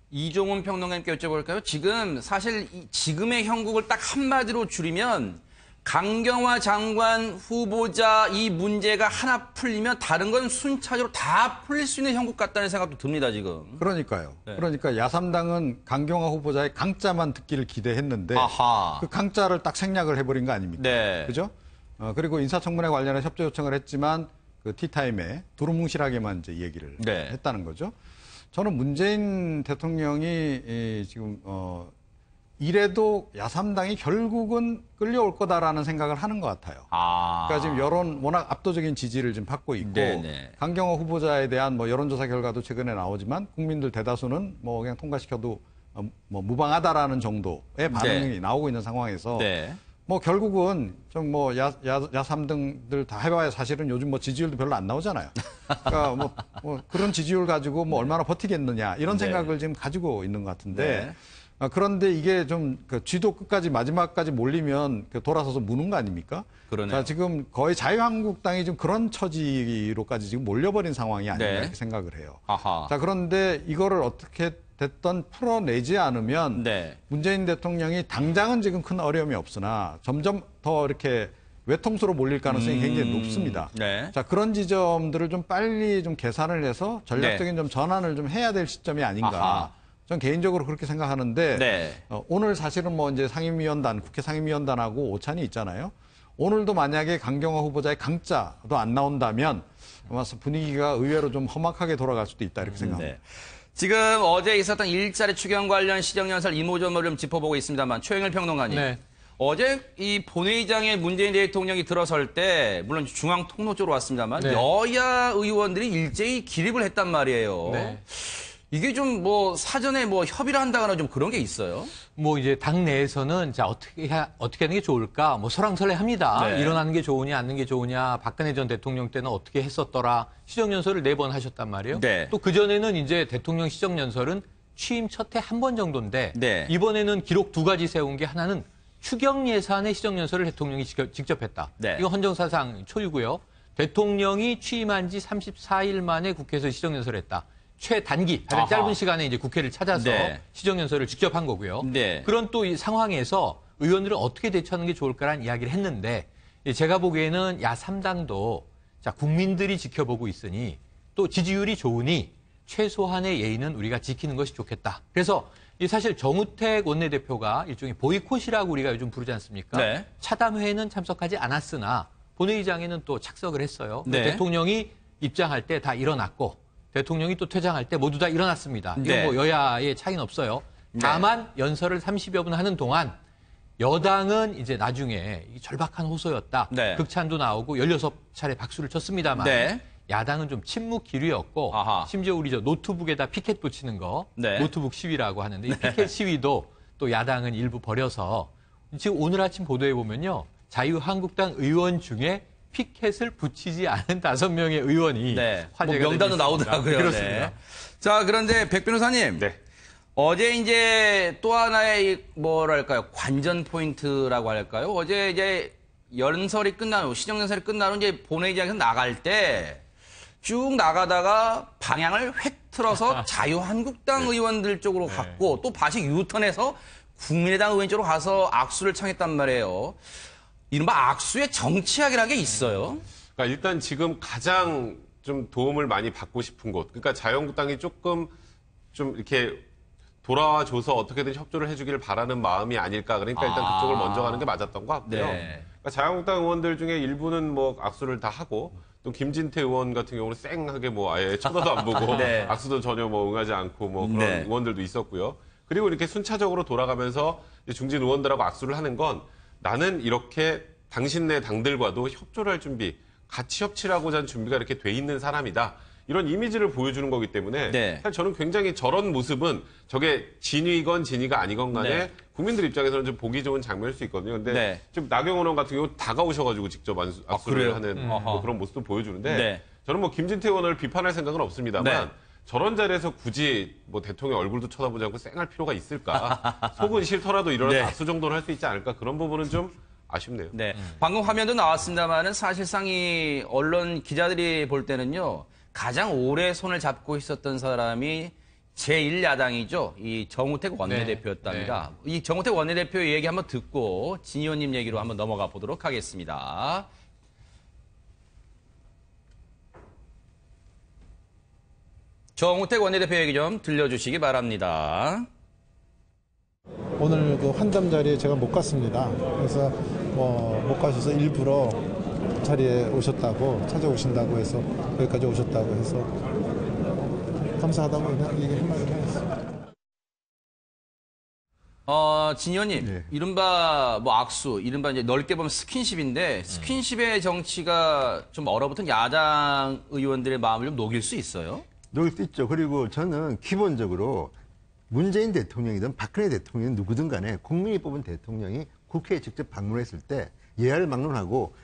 이종훈 평론가님께 여쭤볼까요? 지금 사실 지금의 형국을 딱 한마디로 줄이면 강경화 장관 후보자 이 문제가 하나 풀리면 다른 건 순차적으로 다 풀릴 수 있는 형국 같다는 생각도 듭니다, 지금. 그러니까요. 네. 그러니까 야3당은 강경화 후보자의 강자만 듣기를 기대했는데 아하. 그 강자를 딱 생략을 해버린 거 아닙니까? 네. 그죠? 그리고 인사청문회 관련해 협조 요청을 했지만 그 티타임에 두루뭉실하게만 이제 얘기를 네. 했다는 거죠. 저는 문재인 대통령이 지금 이래도 야3당이 결국은 끌려올 거다라는 생각을 하는 것 같아요. 그러니까 지금 여론 워낙 압도적인 지지를 지금 받고 있고 네네. 강경화 후보자에 대한 뭐 여론조사 결과도 최근에 나오지만 국민들 대다수는 뭐 그냥 통과시켜도 뭐 무방하다라는 정도의 반응이 네. 나오고 있는 상황에서 네. 뭐 결국은 좀 뭐 야3등들 다 해봐야 사실은 요즘 뭐 지지율도 별로 안 나오잖아요. 그러니까 뭐 그런 지지율 가지고 뭐 얼마나 버티겠느냐 이런 네. 생각을 지금 가지고 있는 것 같은데 네. 그런데 이게 좀 그 쥐도 끝까지 마지막까지 몰리면 돌아서서 무는 거 아닙니까? 그러네요. 자, 지금 거의 자유한국당이 지금 그런 처지로까지 지금 몰려버린 상황이 아닌가 네. 이렇게 생각을 해요. 아하. 자, 그런데 이거를 어떻게 됐던 풀어내지 않으면 네. 문재인 대통령이 당장은 지금 큰 어려움이 없으나 점점 더 이렇게 외통수로 몰릴 가능성이 굉장히 높습니다. 네. 자, 그런 지점들을 좀 빨리 좀 계산을 해서 전략적인 좀 전환을 좀 해야 될 시점이 아닌가. 아하. 전 개인적으로 그렇게 생각하는데 네. 오늘 사실은 뭐 이제 상임위원단, 국회 상임위원단하고 오찬이 있잖아요. 오늘도 만약에 강경화 후보자의 강자도 안 나온다면 아마 분위기가 의외로 좀 험악하게 돌아갈 수도 있다 이렇게 생각합니다. 네. 지금 어제 있었던 일자리 추경 관련 시정연설 이모저모를 좀 짚어보고 있습니다만 최영일 평론가님. 네. 어제 이 본회의장에 문재인 대통령이 들어설 때 물론 중앙 통로 쪽으로 왔습니다만 네. 여야 의원들이 일제히 기립을 했단 말이에요. 네. 이게 좀 뭐 사전에 뭐 협의를 한다거나 좀 그런 게 있어요? 뭐 이제 당 내에서는 자 어떻게 하는 게 좋을까 뭐 설왕설래합니다. 네. 일어나는 게 좋으냐 않는 게 좋으냐 박근혜 전 대통령 때는 어떻게 했었더라 시정연설을 4번 하셨단 말이에요. 네. 또 그전에는 이제 대통령 시정연설은 취임 첫 해 한 번 정도인데 네. 이번에는 기록 2가지 세운 게 하나는 추경 예산의 시정연설을 대통령이 직접 했다. 네. 이거 헌정사상 초유고요. 대통령이 취임한 지 34일 만에 국회에서 시정연설을 했다. 최단기, 가장 아하. 짧은 시간에 이제 국회를 찾아서 네. 시정연설을 직접 한 거고요. 네. 그런 또 이 상황에서 의원들은 어떻게 대처하는 게 좋을까라는 이야기를 했는데 제가 보기에는 야3당도 자, 국민들이 지켜보고 있으니 또 지지율이 좋으니 최소한의 예의는 우리가 지키는 것이 좋겠다. 그래서 이 사실 정우택 원내대표가 일종의 보이콧이라고 우리가 요즘 부르지 않습니까? 네. 차담회에는 참석하지 않았으나 본회의장에는 또 착석을 했어요. 네. 대통령이 입장할 때 다 일어났고 대통령이 또 퇴장할 때 모두 다 일어났습니다. 이건 네. 뭐 여야의 차이는 없어요. 다만 연설을 30여 분 하는 동안 여당은 이제 나중에 절박한 호소였다. 네. 극찬도 나오고 16차례 박수를 쳤습니다만 네. 야당은 좀 침묵 기류였고 아하. 심지어 우리 저 노트북에다 피켓 붙이는 거 네. 노트북 시위라고 하는데 이 피켓 시위도 또 야당은 일부 버려서 지금 오늘 아침 보도에 보면요. 자유한국당 의원 중에 피켓을 붙이지 않은 5명의 의원이 네. 화제가 뭐 명단도 되고 있습니다. 나오더라고요. 그렇습니다. 네. 자, 그런데 백 변호사님. 네. 어제 이제 또 하나의 뭐랄까요? 관전 포인트라고 할까요? 어제 이제 연설이 끝나고 시정연설이 끝나고 이제 본회의장에서 나갈 때 쭉 나가다가 방향을 획 틀어서 자유한국당 의원들 쪽으로 갔고 또 다시 유턴해서 국민의당 의원 쪽으로 가서 악수를 청했단 말이에요. 이른바 악수의 정치학이라는 게 있어요. 그러니까 일단 지금 가장 좀 도움을 많이 받고 싶은 곳, 그러니까 자유한국당이 조금 좀 이렇게 돌아와줘서 어떻게든 협조를 해주기를 바라는 마음이 아닐까. 그러니까 일단 그쪽을 먼저 가는 게 맞았던 것 같고요. 네. 그러니까 자유한국당 의원들 중에 일부는 뭐 악수를 다 하고 또 김진태 의원 같은 경우는 쌩하게 뭐 아예 쳐다도 안 보고 네. 악수도 전혀 뭐 응하지 않고 뭐 그런 네. 의원들도 있었고요. 그리고 이렇게 순차적으로 돌아가면서 중진 의원들하고 악수를 하는 건 나는 이렇게 당신네 당들과도 협조를 할 준비, 같이 협치하고자 하는 준비가 이렇게 돼 있는 사람이다. 이런 이미지를 보여주는 거기 때문에 네. 사실 저는 굉장히 저런 모습은 저게 진위건 진위가 아니건 간에 네. 국민들 입장에서는 좀 보기 좋은 장면일 수 있거든요. 근데 네. 지금 나경원 의원 같은 경우 다가오셔가지고 직접 악수를 그래요? 하는 뭐 그런 모습도 보여주는데 네. 저는 뭐 김진태 의원을 비판할 생각은 없습니다만 네. 저런 자리에서 굳이 뭐 대통령 얼굴도 쳐다보지 않고 쌩할 필요가 있을까? 속은 싫더라도 일어나서 네. 악수 정도는 할 수 있지 않을까? 그런 부분은 좀 아쉽네요. 네. 방금 화면도 나왔습니다만은 사실상 이 언론 기자들이 볼 때는요. 가장 오래 손을 잡고 있었던 사람이 제1야당이죠. 이 정우택 원내대표였답니다. 이 정우택 원내대표 얘기 한번 듣고 진 의원님 얘기로 한번 넘어가 보도록 하겠습니다. 정우택 원내대표 얘기 좀 들려주시기 바랍니다. 오늘 그 환담 자리에 제가 못 갔습니다. 그래서 못 가셔서 일부러 자리에 오셨다고 찾아오신다고 해서 여기까지 오셨다고 해서 감사하다고 그냥 얘기 한마디 하겠습니다. 진 의원님, 이른바 뭐 악수, 이른바 이제 넓게 보면 스킨십인데 스킨십의 정치가 좀 얼어붙은 야당 의원들의 마음을 좀 녹일 수 있어요? 녹일 수 있죠. 그리고 저는 기본적으로 문재인 대통령이든 박근혜 대통령이든 누구든 간에 국민이 뽑은 대통령이 국회에 직접 방문했을 때 예하를 막론하고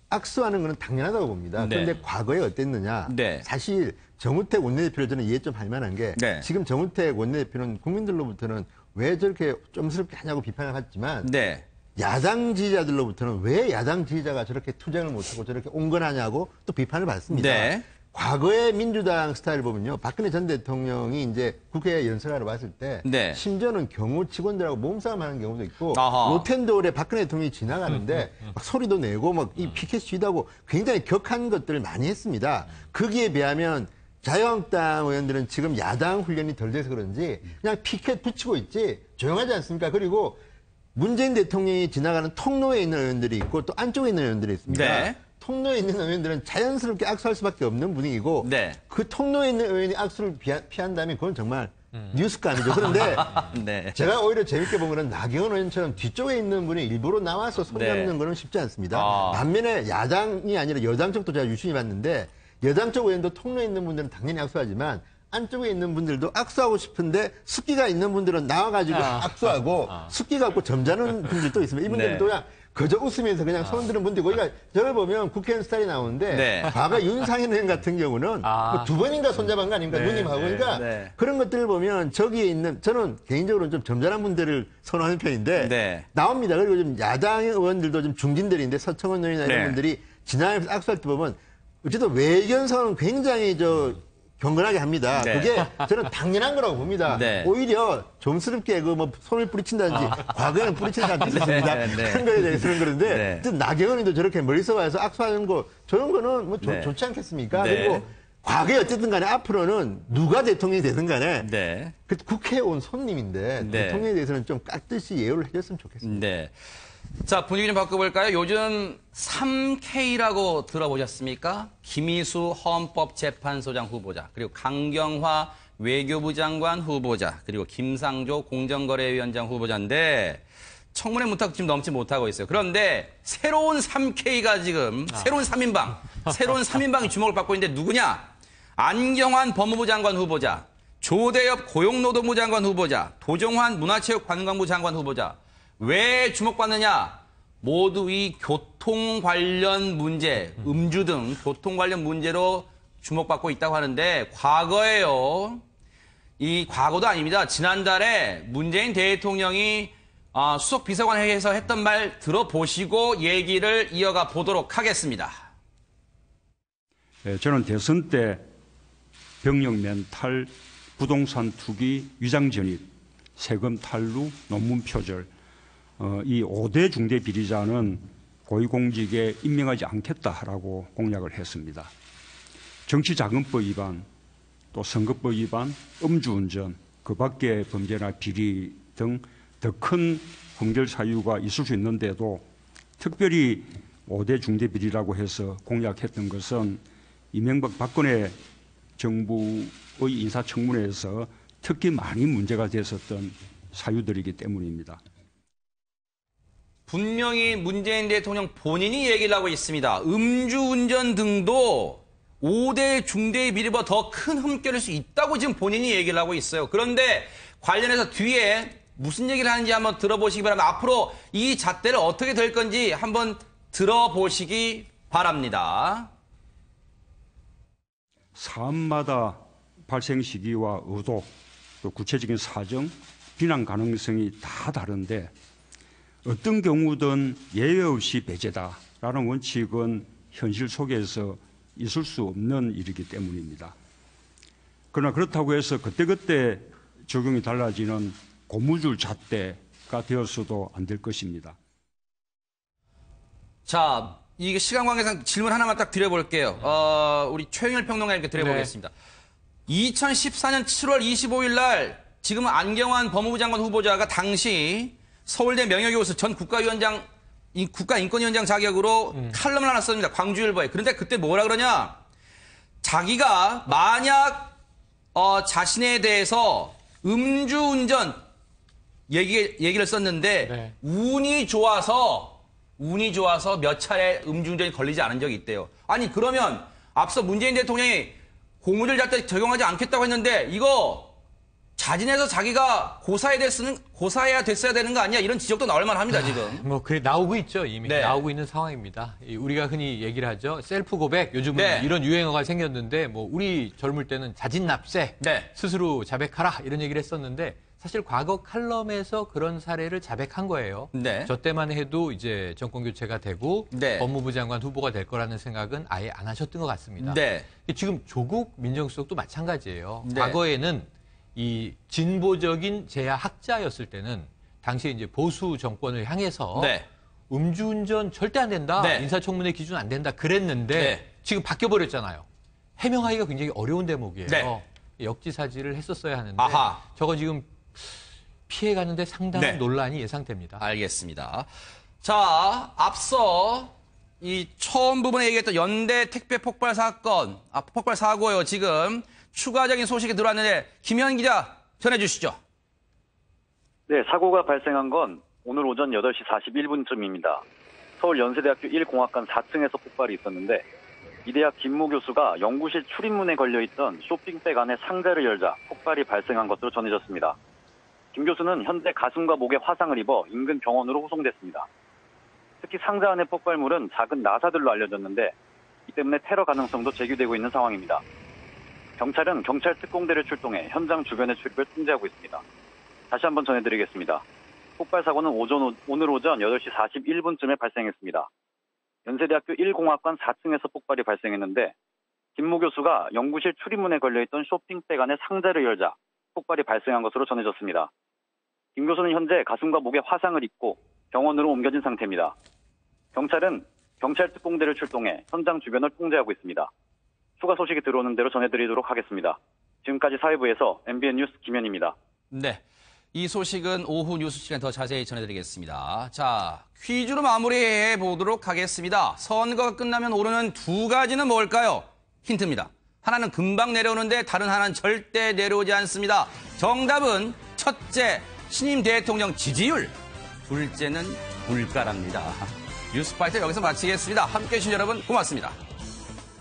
악수하는 것은 당연하다고 봅니다. 네. 그런데 과거에 어땠느냐. 네. 사실 정우택 원내대표를 저는 이해 좀 할 만한 게 네. 지금 정우택 원내대표는 국민들로부터는 왜 저렇게 좀스럽게 하냐고 비판을 하지만 네. 야당 지지자들로부터는 왜 야당 지지자가 저렇게 투쟁을 못하고 저렇게 온건하냐고 또 비판을 받습니다. 네. 과거의 민주당 스타일을 보면요. 박근혜 전 대통령이 이제 국회에 연설하러 왔을 때 네. 심지어는 경호 직원들하고 몸싸움 하는 경우도 있고 아하. 로텐도어에 박근혜 대통령이 지나가는데 막 소리도 내고 막 이 피켓 쥐다고 굉장히 격한 것들을 많이 했습니다. 거기에 비하면 자유한국당 의원들은 지금 야당 훈련이 덜 돼서 그런지 그냥 피켓 붙이고 있지 조용하지 않습니까? 그리고 문재인 대통령이 지나가는 통로에 있는 의원들이 있고 또 안쪽에 있는 의원들이 있습니다. 네. 통로에 있는 의원들은 자연스럽게 악수할 수밖에 없는 분위기고 네. 그 통로에 있는 의원이 악수를 피한다면 그건 정말 뉴스감이죠. 그런데 네. 제가 오히려 재밌게 본 거는 나경원 의원처럼 뒤쪽에 있는 분이 일부러 나와서 손 잡는 네. 거는 쉽지 않습니다. 아. 반면에 야당이 아니라 여당 쪽도 제가 유심히 봤는데 여당 쪽 의원도 통로에 있는 분들은 당연히 악수하지만 안쪽에 있는 분들도 악수하고 싶은데 숫기가 있는 분들은 나와가지고 악수하고 숫기가 없고 점잖은 분들도 있습니다. 이분들은 네. 또 그냥 그저 웃으면서 그냥 손 드는 분들이고 그러니까 저를 보면 국회의원 스타일이 나오는데 네. 과거 윤상현 의원 같은 경우는 뭐두 번인가 손잡은 거 아닙니까? 누님하고. 그러니까 네. 그런 것들을 보면 저기에 있는 저는 개인적으로 좀 점잖은 분들을 선호하는 편인데 네. 나옵니다. 그리고 좀 야당 의원들도 좀 중진들인데 서청원 의원이나 이런 네. 분들이 지나가면서 악수할 때 보면 어쨌든 외견선은 굉장히 경건하게 합니다. 네. 그게 저는 당연한 거라고 봅니다. 네. 오히려 좀스럽게 손을 뿌리친다든지 과거에는 뿌리치는 사람도 있었습니다. 네, 네. 그런 거에 대해서는 그런데 네. 어쨌든 나경원이도 저렇게 멀리 서가서 악수하는 거 저런 거는 뭐 네. 좋지 않겠습니까? 네. 그리고 과거에 어쨌든 간에 앞으로는 누가 대통령이 되든 간에 네. 그 국회에 온 손님인데 네. 대통령에 대해서는 좀 깍듯이 예우를 해줬으면 좋겠습니다. 네. 자, 분위기 좀 바꿔볼까요? 요즘 3K라고 들어보셨습니까? 김희수 헌법재판소장 후보자, 그리고 강경화 외교부 장관 후보자, 그리고 김상조 공정거래위원장 후보자인데 청문회 문턱 지금 넘지 못하고 있어요. 그런데 새로운 3K가 지금 새로운 3인방이 주목을 받고 있는데 누구냐? 안경환 법무부 장관 후보자, 조대엽 고용노동부 장관 후보자, 도종환 문화체육관광부 장관 후보자. 왜 주목받느냐? 모두 이 교통 관련 문제, 음주 등 교통 관련 문제로 주목받고 있다고 하는데 과거에요. 이 과거도 아닙니다. 지난달에 문재인 대통령이 수석 비서관회의에서 했던 말 들어보시고 얘기를 이어가 보도록 하겠습니다. 저는 대선 때 병력 멘탈, 부동산 투기, 위장 전입, 세금 탈루, 논문 표절, 이 5대 중대 비리자는 고위공직에 임명하지 않겠다라고 공약을 했습니다. 정치자금법 위반, 또 선거법 위반, 음주운전, 그 밖의 범죄나 비리 등 더 큰 흥결 사유가 있을 수 있는데도 특별히 5대 중대 비리라고 해서 공약했던 것은 이명박 박근혜 정부의 인사청문회에서 특히 많이 문제가 됐었던 사유들이기 때문입니다. 분명히 문재인 대통령 본인이 얘기를 하고 있습니다. 음주운전 등도 5대 중대의 비리보다 더 큰 흠결일 수 있다고 지금 본인이 얘기를 하고 있어요. 그런데 관련해서 뒤에 무슨 얘기를 하는지 한번 들어보시기 바랍니다. 앞으로 이 잣대를 어떻게 될 건지 한번 들어보시기 바랍니다. 사안마다 발생 시기와 의도, 또 구체적인 사정, 비난 가능성이 다 다른데 어떤 경우든 예외 없이 배제다라는 원칙은 현실 속에서 있을 수 없는 일이기 때문입니다. 그러나 그렇다고 해서 그때그때 적용이 달라지는 고무줄 잣대가 되었어도 안 될 것입니다. 자, 이게 시간 관계상 질문 하나만 딱 드려볼게요. 우리 최영일 평론가님께 드려보겠습니다. 네. 2014년 7월 25일 날 지금 안경환 법무부 장관 후보자가 당시 서울대 명예교수 전 국가인권위원장 자격으로 칼럼을 하나 썼습니다. 광주일보에. 그런데 그때 뭐라 그러냐? 자기가 만약 자신에 대해서 음주운전 얘기를 썼는데 네. 운이 좋아서 몇 차례 음주운전이 걸리지 않은 적이 있대요. 아니 그러면 앞서 문재인 대통령이 고무줄 잣대 적용하지 않겠다고 했는데 이거 자진해서 자기가 고사해야 됐어야 되는 거 아니야? 이런 지적도 나올 만합니다 지금. 뭐 그래 나오고 있죠 이미. 네. 나오고 있는 상황입니다. 우리가 흔히 얘기를 하죠. 셀프 고백. 요즘은 네. 이런 유행어가 생겼는데 뭐 우리 젊을 때는 자진납세, 네. 스스로 자백하라 이런 얘기를 했었는데 사실 과거 칼럼에서 그런 사례를 자백한 거예요. 네. 저 때만 해도 이제 정권 교체가 되고 네. 법무부 장관 후보가 될 거라는 생각은 아예 안 하셨던 것 같습니다. 네. 지금 조국 민정수석도 마찬가지예요. 네. 과거에는 이 진보적인 제야학자였을 때는 당시에 이제 보수 정권을 향해서 네. 음주운전 절대 안 된다. 네. 인사청문회 기준 안 된다. 그랬는데 네. 지금 바뀌어버렸잖아요. 해명하기가 굉장히 어려운 대목이에요. 네. 역지사지를 했었어야 하는데 아하. 저거 지금 피해가는데 상당한 네. 논란이 예상됩니다. 알겠습니다. 자, 앞서 이 처음 부분에 얘기했던 연대 택배 폭발 사건, 폭발 사고요. 지금 추가적인 소식이 들어왔는데 김현 기자 전해주시죠. 네, 사고가 발생한 건 오늘 오전 8시 41분쯤입니다. 서울 연세대학교 1공학관 4층에서 폭발이 있었는데 이 대학 김모 교수가 연구실 출입문에 걸려있던 쇼핑백 안에 상자를 열자 폭발이 발생한 것으로 전해졌습니다. 김 교수는 현재 가슴과 목에 화상을 입어 인근 병원으로 후송됐습니다. 특히 상자 안의 폭발물은 작은 나사들로 알려졌는데 이 때문에 테러 가능성도 제기되고 있는 상황입니다. 경찰은 경찰 특공대를 출동해 현장 주변의 출입을 통제하고 있습니다. 다시 한번 전해드리겠습니다. 폭발 사고는 오늘 오전 8시 41분쯤에 발생했습니다. 연세대학교 1공학관 4층에서 폭발이 발생했는데 김모 교수가 연구실 출입문에 걸려있던 쇼핑백 안에 상자를 열자 폭발이 발생한 것으로 전해졌습니다. 김 교수는 현재 가슴과 목에 화상을 입고 병원으로 옮겨진 상태입니다. 경찰은 경찰 특공대를 출동해 현장 주변을 통제하고 있습니다. 추가 소식이 들어오는 대로 전해드리도록 하겠습니다. 지금까지 사회부에서 MBN 뉴스 김현입니다. 네. 이 소식은 오후 뉴스 시간에 더 자세히 전해드리겠습니다. 자, 퀴즈로 마무리해 보도록 하겠습니다. 선거가 끝나면 오르는 두 가지는 뭘까요? 힌트입니다. 하나는 금방 내려오는데 다른 하나는 절대 내려오지 않습니다. 정답은 첫째, 신임 대통령 지지율. 둘째는 물가랍니다. 뉴스파이터 여기서 마치겠습니다. 함께해 주신 여러분 고맙습니다.